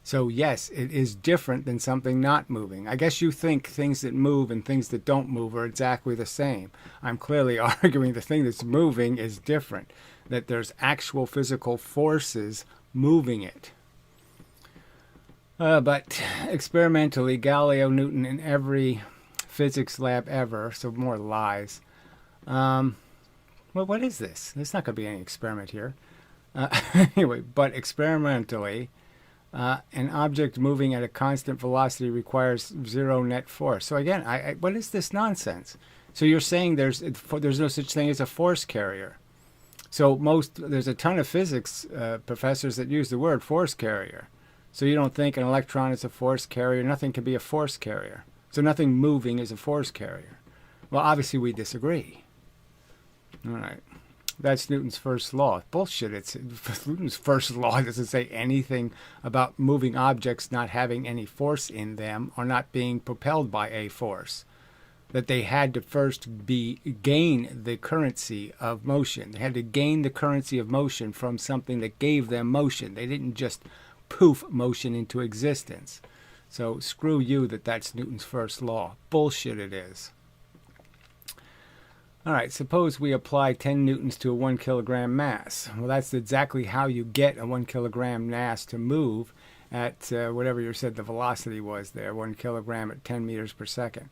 So yes, it is different than something not moving. I guess you think things that move and things that don't move are exactly the same. I'm clearly arguing the thing that's moving is different, that there's actual physical forces moving it. But experimentally, Galileo, Newton, in every physics lab ever, so more lies. Well, what is this? There's not going to be any experiment here. Anyway, but experimentally, an object moving at a constant velocity requires zero net force. So again, what is this nonsense? So you're saying there's no such thing as a force carrier. So there's a ton of physics professors that use the word force carrier. So you don't think an electron is a force carrier. Nothing can be a force carrier. So nothing moving is a force carrier. Well, obviously we disagree. All right. That's Newton's first law. Bullshit. Newton's first law doesn't say anything about moving objects not having any force in them or not being propelled by a force. That they had to first gain the currency of motion. They had to gain the currency of motion from something that gave them motion. They didn't just poof motion into existence. So screw you that's Newton's first law. Bullshit it is. All right, suppose we apply 10 newtons to a 1 kilogram mass. Well, that's exactly how you get a 1 kilogram mass to move at whatever you said the velocity was there, 1 kilogram at 10 meters per second.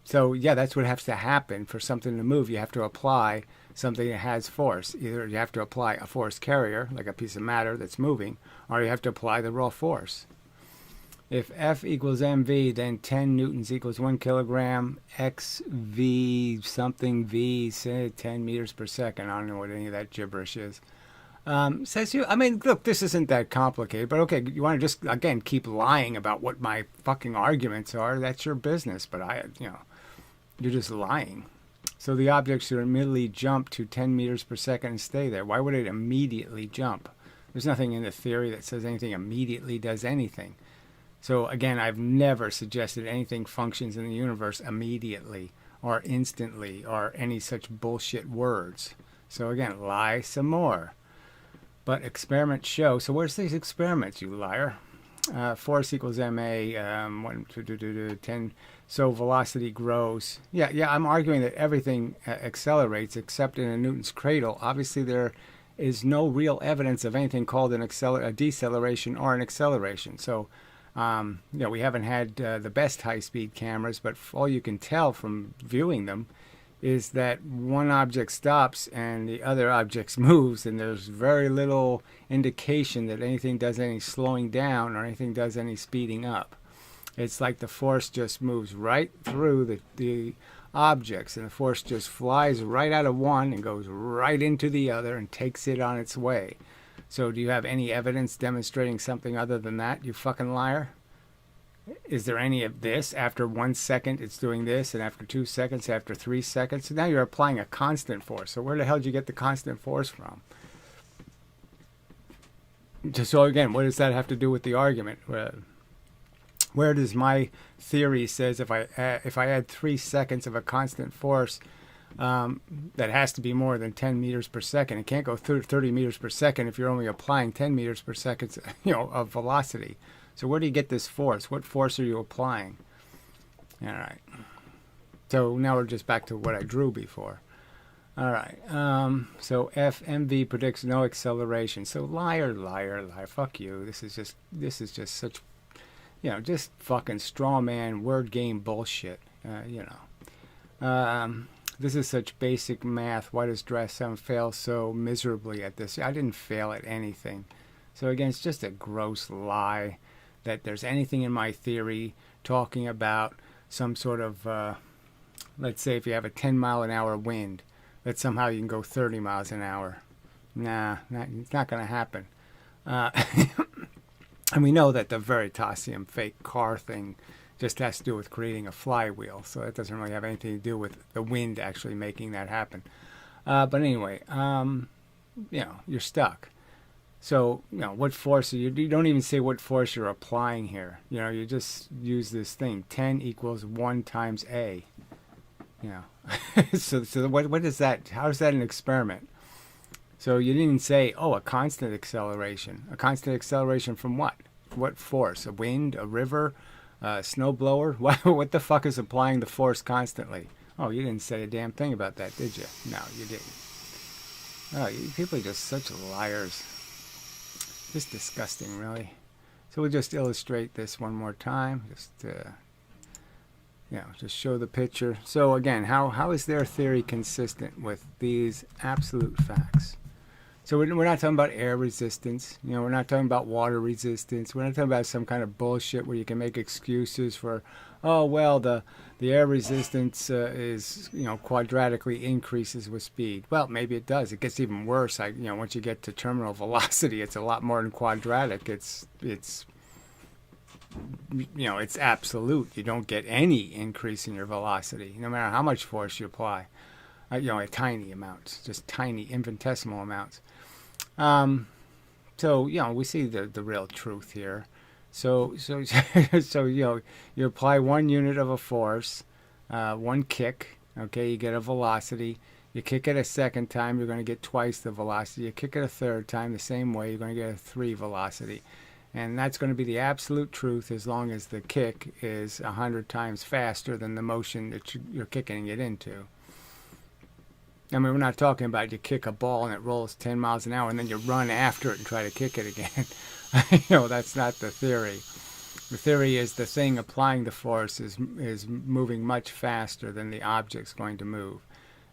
So yeah, that's what has to happen for something to move. You have to apply something that has force. Either you have to apply a force carrier, like a piece of matter that's moving, or you have to apply the raw force. If F equals mv, then 10 newtons equals 1 kilogram, xv something v, say 10 meters per second. I don't know what any of that gibberish is. Look, this isn't that complicated, but okay, you want to just, again, keep lying about what my fucking arguments are, that's your business, but you're just lying. So the object should immediately jump to 10 meters per second and stay there. Why would it immediately jump? There's nothing in the theory that says anything immediately does anything. So again, I've never suggested anything functions in the universe immediately or instantly or any such bullshit words. So again, lie some more. But experiments show. So where's these experiments, you liar? Force equals ma, 10. So velocity grows. Yeah, I'm arguing that everything accelerates except in a Newton's cradle. Obviously, there is no real evidence of anything called a deceleration or an acceleration. So, we haven't had the best high-speed cameras, but all you can tell from viewing them is that one object stops and the other object moves, and there's very little indication that anything does any slowing down or anything does any speeding up. It's like the force just moves right through the objects, and the force just flies right out of one and goes right into the other and takes it on its way. So do you have any evidence demonstrating something other than that, you fucking liar? Is there any of this? After 1 second it's doing this, and after 2 seconds, after 3 seconds? So now you're applying a constant force. So where the hell did you get the constant force from? So again, what does that have to do with the argument? Where does my theory says if I add 3 seconds of a constant force, that has to be more than 10 meters per second. It can't go 30 meters per second if you're only applying 10 meters per second, of velocity. So where do you get this force? What force are you applying? All right. So now we're just back to what I drew before. All right. So FMV predicts no acceleration. So liar. Fuck you. This is just such, just fucking straw man word game bullshit. This is such basic math. Why does Dress 7 fail so miserably at this? I didn't fail at anything. So again, it's just a gross lie that there's anything in my theory talking about some sort of, let's say if you have a 10-mile-an-hour wind, that somehow you can go 30 miles an hour. Nah, it's not going to happen. And we know that the Veritasium fake car thing just has to do with creating a flywheel. So that doesn't really have anything to do with the wind actually making that happen. But anyway, you're stuck. So, what force, you don't even say what force you're applying here. You just use this thing, 10 equals 1 times A. So what is that? How is that an experiment? So you didn't even say, a constant acceleration. A constant acceleration from what? What force? A wind? A river? A snowblower? What the fuck is applying the force constantly? Oh, you didn't say a damn thing about that, did you? No, you didn't. Oh, people are just such liars. Just disgusting, really. So we'll just illustrate this one more time. Just show the picture. So again, how is their theory consistent with these absolute facts? So we're not talking about air resistance. We're not talking about water resistance. We're not talking about some kind of bullshit where you can make excuses for, the air resistance is, quadratically increases with speed. Well, maybe it does. It gets even worse. Once you get to terminal velocity, it's a lot more than quadratic. It's absolute. You don't get any increase in your velocity, no matter how much force you apply. At tiny amounts, just tiny infinitesimal amounts. So we see the real truth here. So you apply 1 unit of a force, 1 kick. Okay, you get a velocity. You kick it a second time, you're going to get twice the velocity. You kick it a third time, the same way, you're going to get a 3 velocity. And that's going to be the absolute truth as long as the kick is 100 times faster than the motion that you're kicking it into. I mean, we're not talking about you kick a ball and it rolls 10 miles an hour and then you run after it and try to kick it again. That's not the theory. The theory is the thing applying the force is moving much faster than the object's going to move.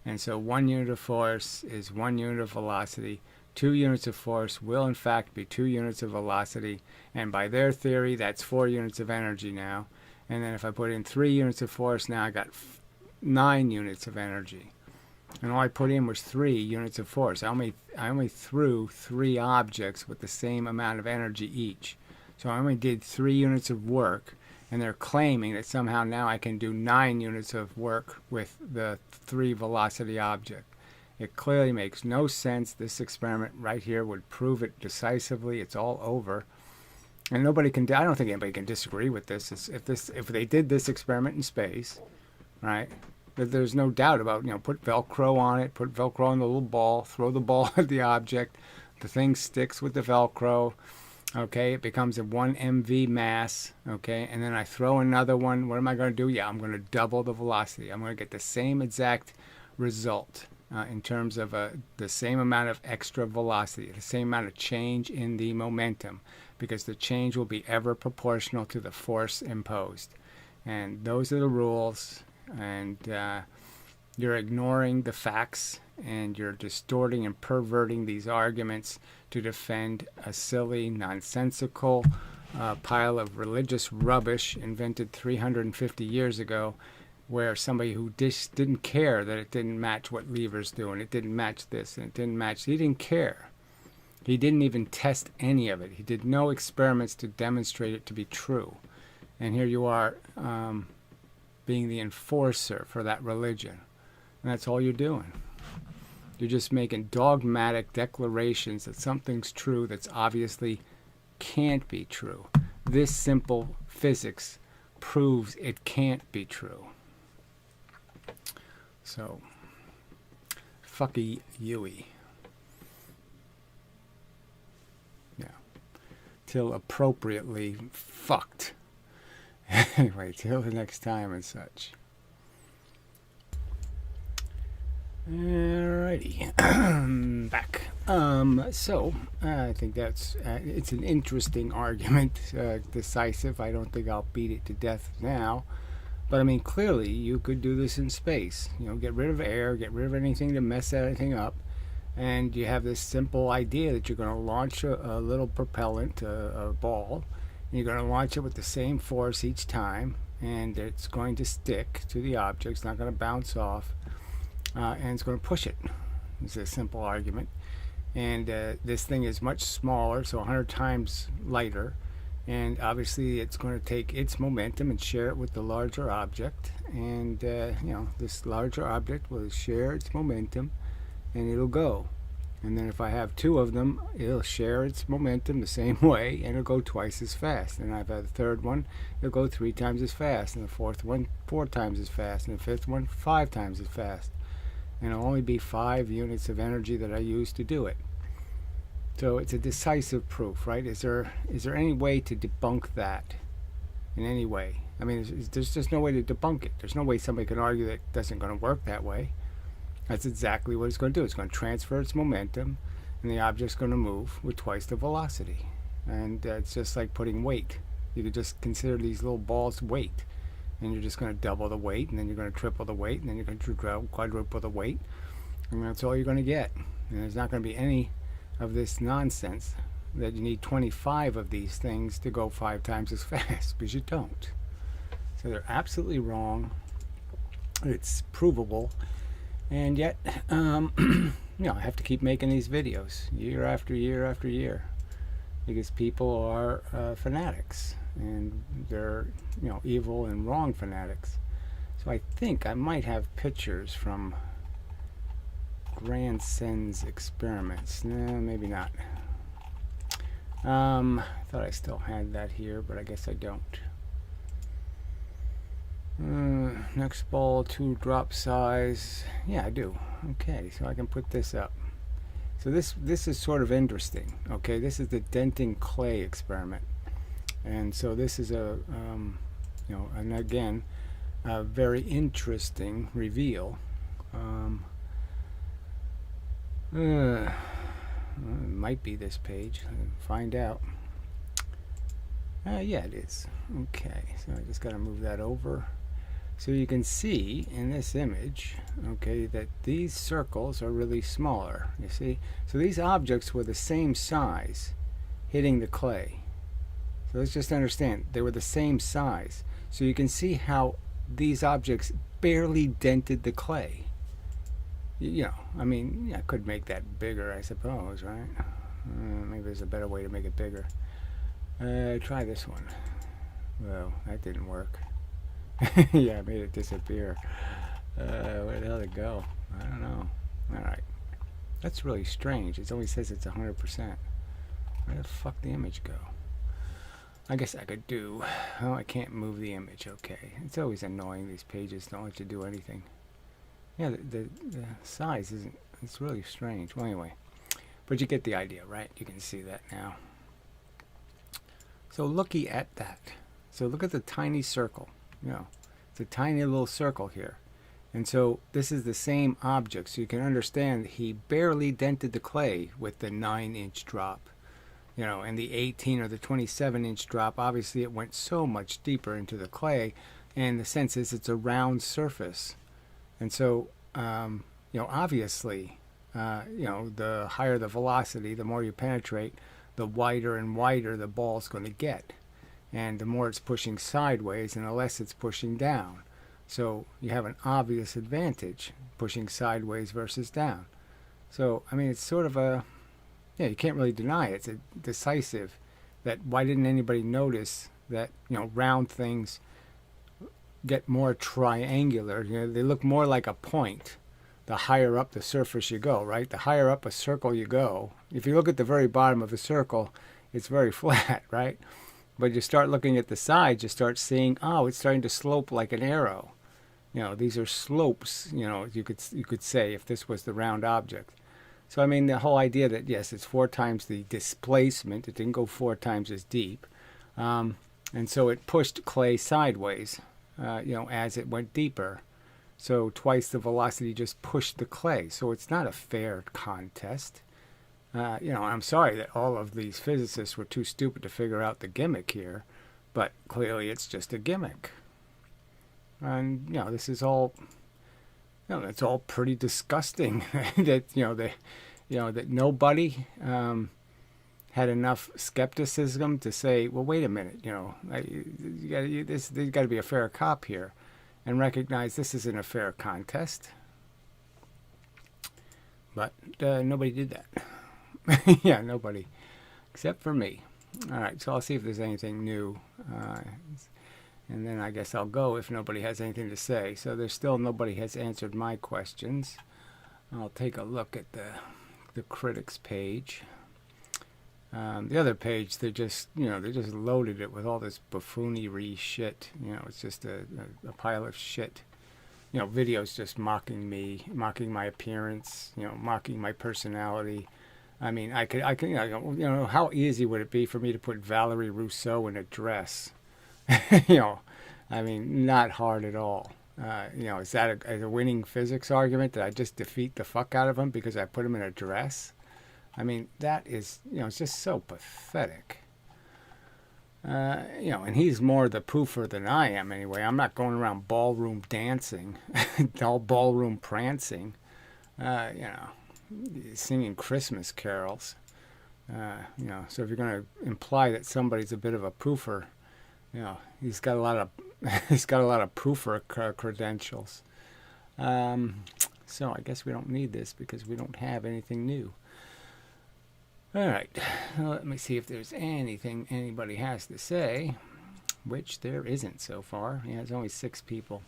And so 1 unit of force is 1 unit of velocity. 2 units of force will in fact be 2 units of velocity. And by their theory, that's 4 units of energy now. And then if I put in 3 units of force, now I got 9 units of energy. And all I put in was 3 units of force. I only threw 3 objects with the same amount of energy each. So I only did 3 units of work, and they're claiming that somehow now I can do 9 units of work with the 3 velocity object. It clearly makes no sense. This experiment right here would prove it decisively. It's all over. And I don't think anybody can disagree with this. If they did this experiment in space, right? There's no doubt about, put Velcro on it, put Velcro on the little ball, throw the ball at the object, the thing sticks with the Velcro, okay, it becomes a 1 MV mass, okay, and then I throw another one. What am I going to do? Yeah, I'm going to double the velocity. I'm going to get the same exact result in terms of the same amount of extra velocity, the same amount of change in the momentum, because the change will be ever proportional to the force imposed. And those are the rules. And you're ignoring the facts, and you're distorting and perverting these arguments to defend a silly, nonsensical pile of religious rubbish invented 350 years ago, where somebody who didn't care that it didn't match what levers do, and it didn't match this, and it didn't match. He didn't care. He didn't even test any of it. He did no experiments to demonstrate it to be true. And here you are, being the enforcer for that religion. And that's all you're doing. You're just making dogmatic declarations that something's true that's obviously can't be true. This simple physics proves it can't be true. So, fucky Yui. Yeah. Till appropriately fucked. Anyway, till the next time and such. Alrighty. Back. So, I think that's, it's an interesting argument, decisive. I don't think I'll beat it to death now. But I mean, clearly, you could do this in space. You know, get rid of air, get rid of anything to mess anything up. And you have this simple idea that you're going to launch a little propellant, a ball, and you're going to launch it with the same force each time, and it's going to stick to the object. It's not going to bounce off, and it's going to push it. It's a simple argument. And this thing is much smaller, so 100 times lighter, and obviously it's going to take its momentum and share it with the larger object, and you know, this larger object will share its momentum, and it'll go. And then if I have two of them, it'll share its momentum the same way, and it'll go twice as fast. And if I have a third one, it'll go 3 times as fast, and the fourth one 4 times as fast, and the fifth one 5 times as fast. And it'll only be 5 units of energy that I use to do it. So it's a decisive proof, right? Is there any way to debunk that in any way? I mean, there's just no way to debunk it. There's no way somebody can argue that it doesn't going to work that way. That's exactly what it's going to do. It's going to transfer its momentum, and the object's going to move with twice the velocity. And it's just like putting weight. You could just consider these little balls weight, and you're just going to double the weight, and then you're going to triple the weight, and then you're going to quadruple the weight, and that's all you're going to get. And there's not going to be any of this nonsense that you need 25 of these things to go 5 times as fast, because you don't. So they're absolutely wrong. It's provable. And yet, you know, I have to keep making these videos year after year after year, because people are fanatics, and they're, you know, evil and wrong fanatics. So I think I might have pictures from Grandson's experiments. No, maybe not. I thought I still had that here, but I guess I don't. Next ball, 2 drop size. Yeah, I do. Okay, so I can put this up. So this is sort of interesting. Okay, this is the denting clay experiment, and so this is a you know, and again, a very interesting reveal. It might be this page. I'll find out. Yeah, it is. Okay, so I just got to move that over. So you can see in this image, okay, that these circles are really smaller. You see? So these objects were the same size hitting the clay. So let's just understand, they were the same size. So you can see how these objects barely dented the clay. You know, I mean, yeah, I could make that bigger, I suppose, right? Maybe there's a better way to make it bigger. Try this one. Well, that didn't work. Yeah, I made it disappear. Where the hell did it go? I don't know. Alright. That's really strange. It only says it's 100%. Where the fuck did the image go? I guess I could do... Oh, I can't move the image. Okay. It's always annoying. These pages don't let you do anything. Yeah, the size isn't... It's really strange. Well, anyway. But you get the idea, right? You can see that now. So looky at that. So look at the tiny circle. You know, it's a tiny little circle here. And so this is the same object. So you can understand he barely dented the clay with the 9-inch drop. You know, and the 18 or the 27-inch drop, obviously it went so much deeper into the clay. And the sense is it's a round surface. And so, you know, obviously, you know, the higher the velocity, the more you penetrate, the wider and wider the ball's going to get. And the more it's pushing sideways and the less it's pushing down. So you have an obvious advantage pushing sideways versus down. So, I mean, it's sort of a, yeah, you can't really deny it. It's a decisive that why didn't anybody notice that, you know, round things get more triangular. You know, they look more like a point the higher up the surface you go, right? The higher up a circle you go. If you look at the very bottom of a circle, it's very flat, right? But you start looking at the sides, you start seeing, oh, it's starting to slope like an arrow. These are slopes, you could say, if this was the round object. So, I mean, the whole idea that, yes, it's 4 times the displacement. It didn't go 4 times as deep. And so it pushed clay sideways, as it went deeper. So twice the velocity just pushed the clay. So it's not a fair contest. I'm sorry that all of these physicists were too stupid to figure out the gimmick here. But clearly it's just a gimmick. And, this is all... it's all pretty disgusting that that nobody had enough skepticism to say, well, wait a minute, there's got to be a fair cop here, and recognize this isn't a fair contest. But nobody did that. Yeah, nobody, except for me. All right, so I'll see if there's anything new. And then I guess I'll go if nobody has anything to say. So there's still nobody has answered my questions. I'll take a look at the critics page. The other page, they just loaded it with all this buffoonery shit. It's just a pile of shit. Videos just mocking me, mocking my appearance, mocking my personality. I mean, I could, how easy would it be for me to put Valerie Rousseau in a dress? I mean, not hard at all. Is that a winning physics argument that I just defeat the fuck out of him because I put him in a dress? I mean, that is, it's just so pathetic. And he's more the poofer than I am anyway. I'm not going around ballroom dancing, all ballroom prancing, singing Christmas carols. So if you're going to imply that somebody's a bit of a poofer, he's got a lot of poofer credentials. So I guess we don't need this because we don't have anything new. All right, let me see if there's anything anybody has to say, which there isn't so far. Yeah, there's only 6 people.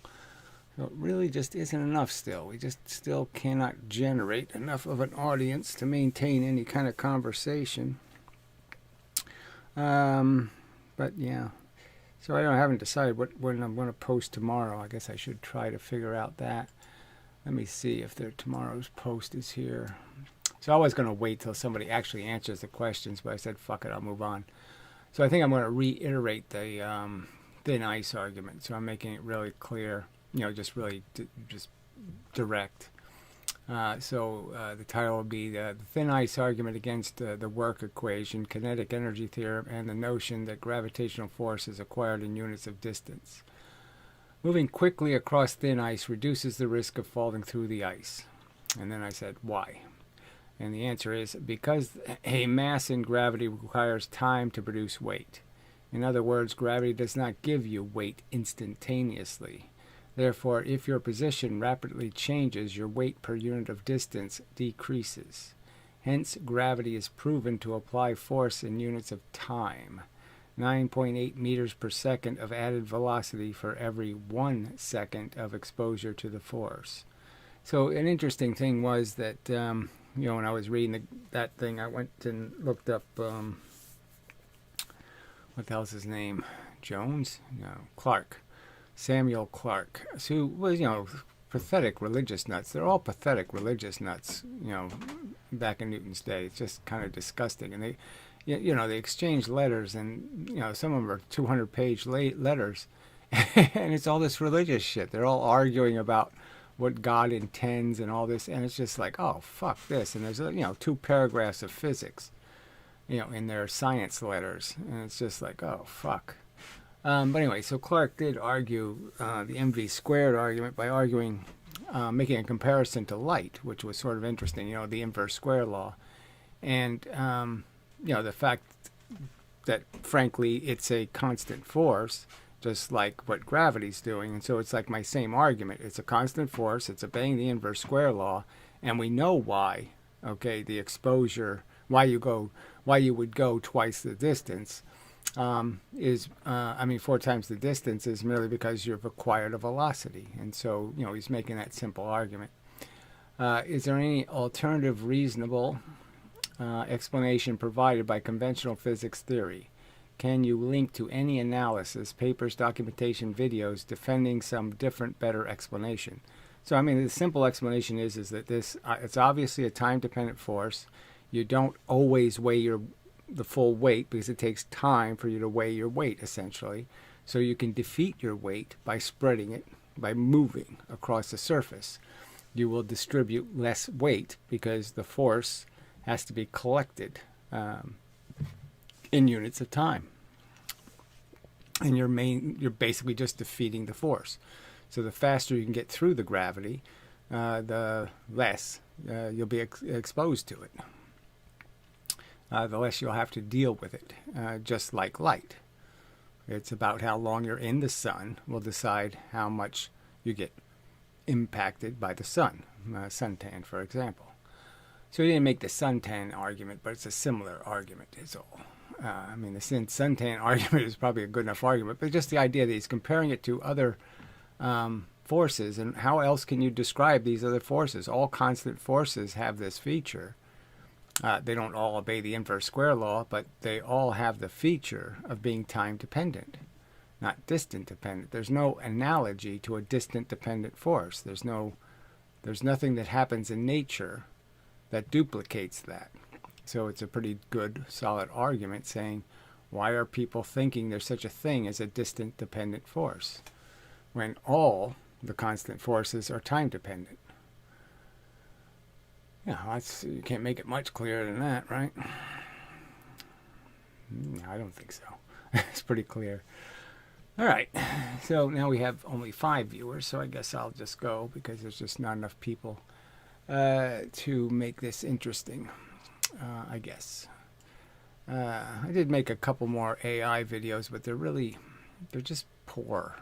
So it really just isn't enough still. We just still cannot generate enough of an audience to maintain any kind of conversation. But yeah. So I haven't decided when I'm going to post tomorrow. I guess I should try to figure out that. Let me see if tomorrow's post is here. So I was going to wait till somebody actually answers the questions, but I said, fuck it, I'll move on. So I think I'm going to reiterate the thin ice argument. So I'm making it really clear, just really just direct. The title will be the thin ice argument against the work equation, kinetic energy theorem, and the notion that gravitational force is acquired in units of distance. Moving quickly across thin ice reduces the risk of falling through the ice. And then I said, why? And the answer is because a mass in gravity requires time to produce weight. In other words, gravity does not give you weight instantaneously. Therefore, if your position rapidly changes, your weight per unit of distance decreases. Hence, gravity is proven to apply force in units of time. 9.8 meters per second of added velocity for every 1 second of exposure to the force. So an interesting thing was that, when I was reading that thing, I went and looked up, what the hell's his name? Jones? No, Clark. Samuel Clark, who was, pathetic religious nuts. They're all pathetic religious nuts, back in Newton's day. It's just kind of disgusting. And they, they exchange letters, and, some of them are 200-page letters. And it's all this religious shit. They're all arguing about what God intends and all this. And it's just like, oh, fuck this. And there's, 2 paragraphs of physics, in their science letters. And it's just like, oh, fuck. But anyway, so Clark did argue the mv squared argument by arguing, making a comparison to light, which was sort of interesting, the inverse square law. And, the fact that, frankly, it's a constant force, just like what gravity's doing. And so it's like my same argument. It's a constant force. It's obeying the inverse square law. And we know why, okay, the exposure, why you would go twice the distance. 4 times the distance is merely because you've acquired a velocity. And so, he's making that simple argument. Is there any alternative reasonable explanation provided by conventional physics theory? Can you link to any analysis, papers, documentation, videos defending some different, better explanation? So, I mean, the simple explanation is that this it's obviously a time-dependent force. You don't always weigh the full weight because it takes time for you to weigh your weight, essentially. So you can defeat your weight by spreading it, by moving across the surface. You will distribute less weight because the force has to be collected in units of time. And you're basically just defeating the force. So the faster you can get through the gravity, the less you'll be exposed to it. The less you'll have to deal with it, just like light. It's about how long you're in the sun will decide how much you get impacted by the sun. Suntan, for example. So he didn't make the suntan argument, but it's a similar argument is all. I mean, the suntan argument is probably a good enough argument, but just the idea that he's comparing it to other forces, and how else can you describe these other forces? All constant forces have this feature. They don't all obey the inverse square law, but they all have the feature of being time dependent, not distant dependent. There's no analogy to a distant dependent force. There's nothing that happens in nature that duplicates that. So it's a pretty good, solid argument saying, why are people thinking there's such a thing as a distant dependent force when all the constant forces are time dependent? Yeah, you can't make it much clearer than that, right? I don't think so. It's pretty clear. All right, so now we have only 5 viewers, so I guess I'll just go because there's just not enough people to make this interesting, I guess. I did make a couple more AI videos, but they're just poor.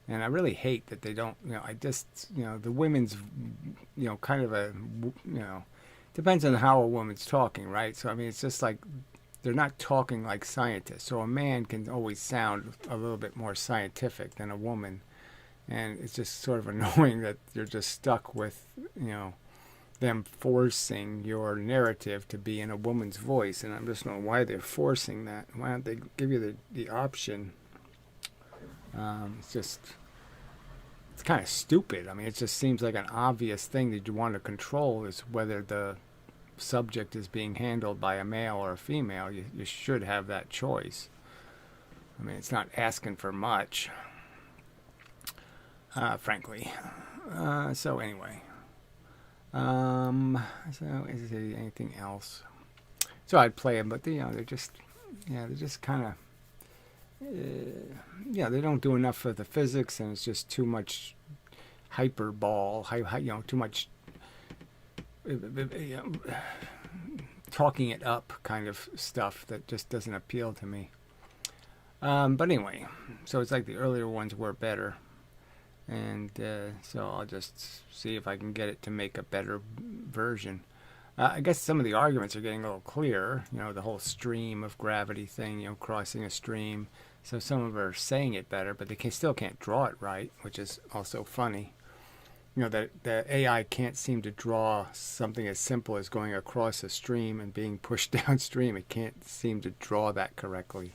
And I really hate that they don't, the women's, kind of depends on how a woman's talking, right? So, I mean, it's just like they're not talking like scientists. So a man can always sound a little bit more scientific than a woman. And it's just sort of annoying that you're just stuck with, them forcing your narrative to be in a woman's voice. And I'm just wondering why they're forcing that. Why don't they give you the option? It's kind of stupid. I mean, it just seems like an obvious thing that you want to control is whether the subject is being handled by a male or a female. You should have that choice. I mean, it's not asking for much, frankly. So anyway, so is there anything else? So I'd play them, but they're just kind of. They don't do enough for the physics, and it's just too much hyperbole, too much talking it up kind of stuff that just doesn't appeal to me. But anyway, so it's like the earlier ones were better, and so I'll just see if I can get it to make a better version. I guess some of the arguments are getting a little clearer, the whole stream of gravity thing, crossing a stream. So some of them are saying it better, but they still can't draw it right, which is also funny. That the AI can't seem to draw something as simple as going across a stream and being pushed downstream. It can't seem to draw that correctly,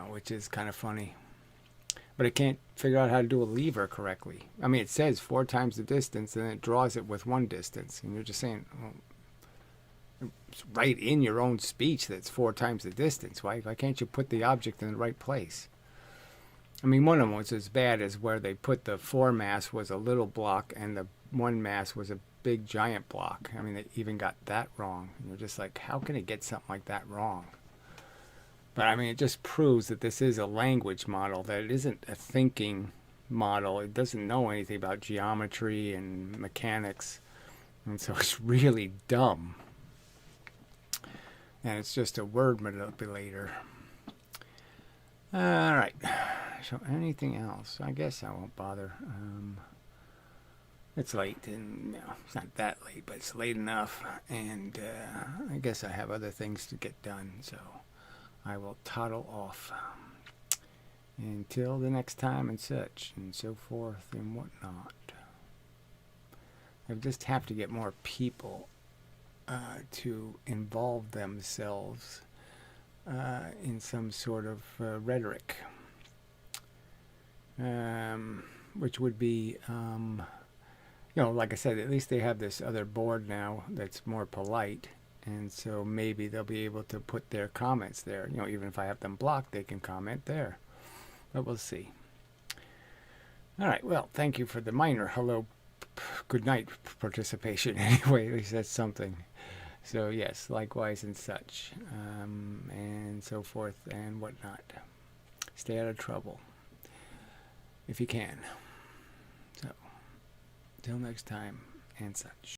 which is kind of funny. But it can't figure out how to do a lever correctly. I mean, it says 4 times the distance, and then it draws it with 1 distance. And you're just saying, well, it's right in your own speech that it's 4 times the distance. Why can't you put the object in the right place? I mean, one of them was as bad as where they put the 4 mass was a little block and the 1 mass was a big giant block. I mean, they even got that wrong. And you're just like, how can it get something like that wrong? But I mean, it just proves that this is a language model, that it isn't a thinking model. It doesn't know anything about geometry and mechanics. And so it's really dumb. And it's just a word manipulator. All right. So anything else? I guess I won't bother. It's late, and it's not that late, but it's late enough. And I guess I have other things to get done, so I will toddle off until the next time and such and so forth and whatnot. I just have to get more people to involve themselves in some sort of rhetoric, which would be, like I said, at least they have this other board now that's more polite, and so maybe they'll be able to put their comments there. Even if I have them blocked, they can comment there. But we'll see. All right, well, thank you for the minor hello, good night participation. Anyway, at least that's something. So yes, likewise and such, and so forth and whatnot. Stay out of trouble if you can. So, till next time and such.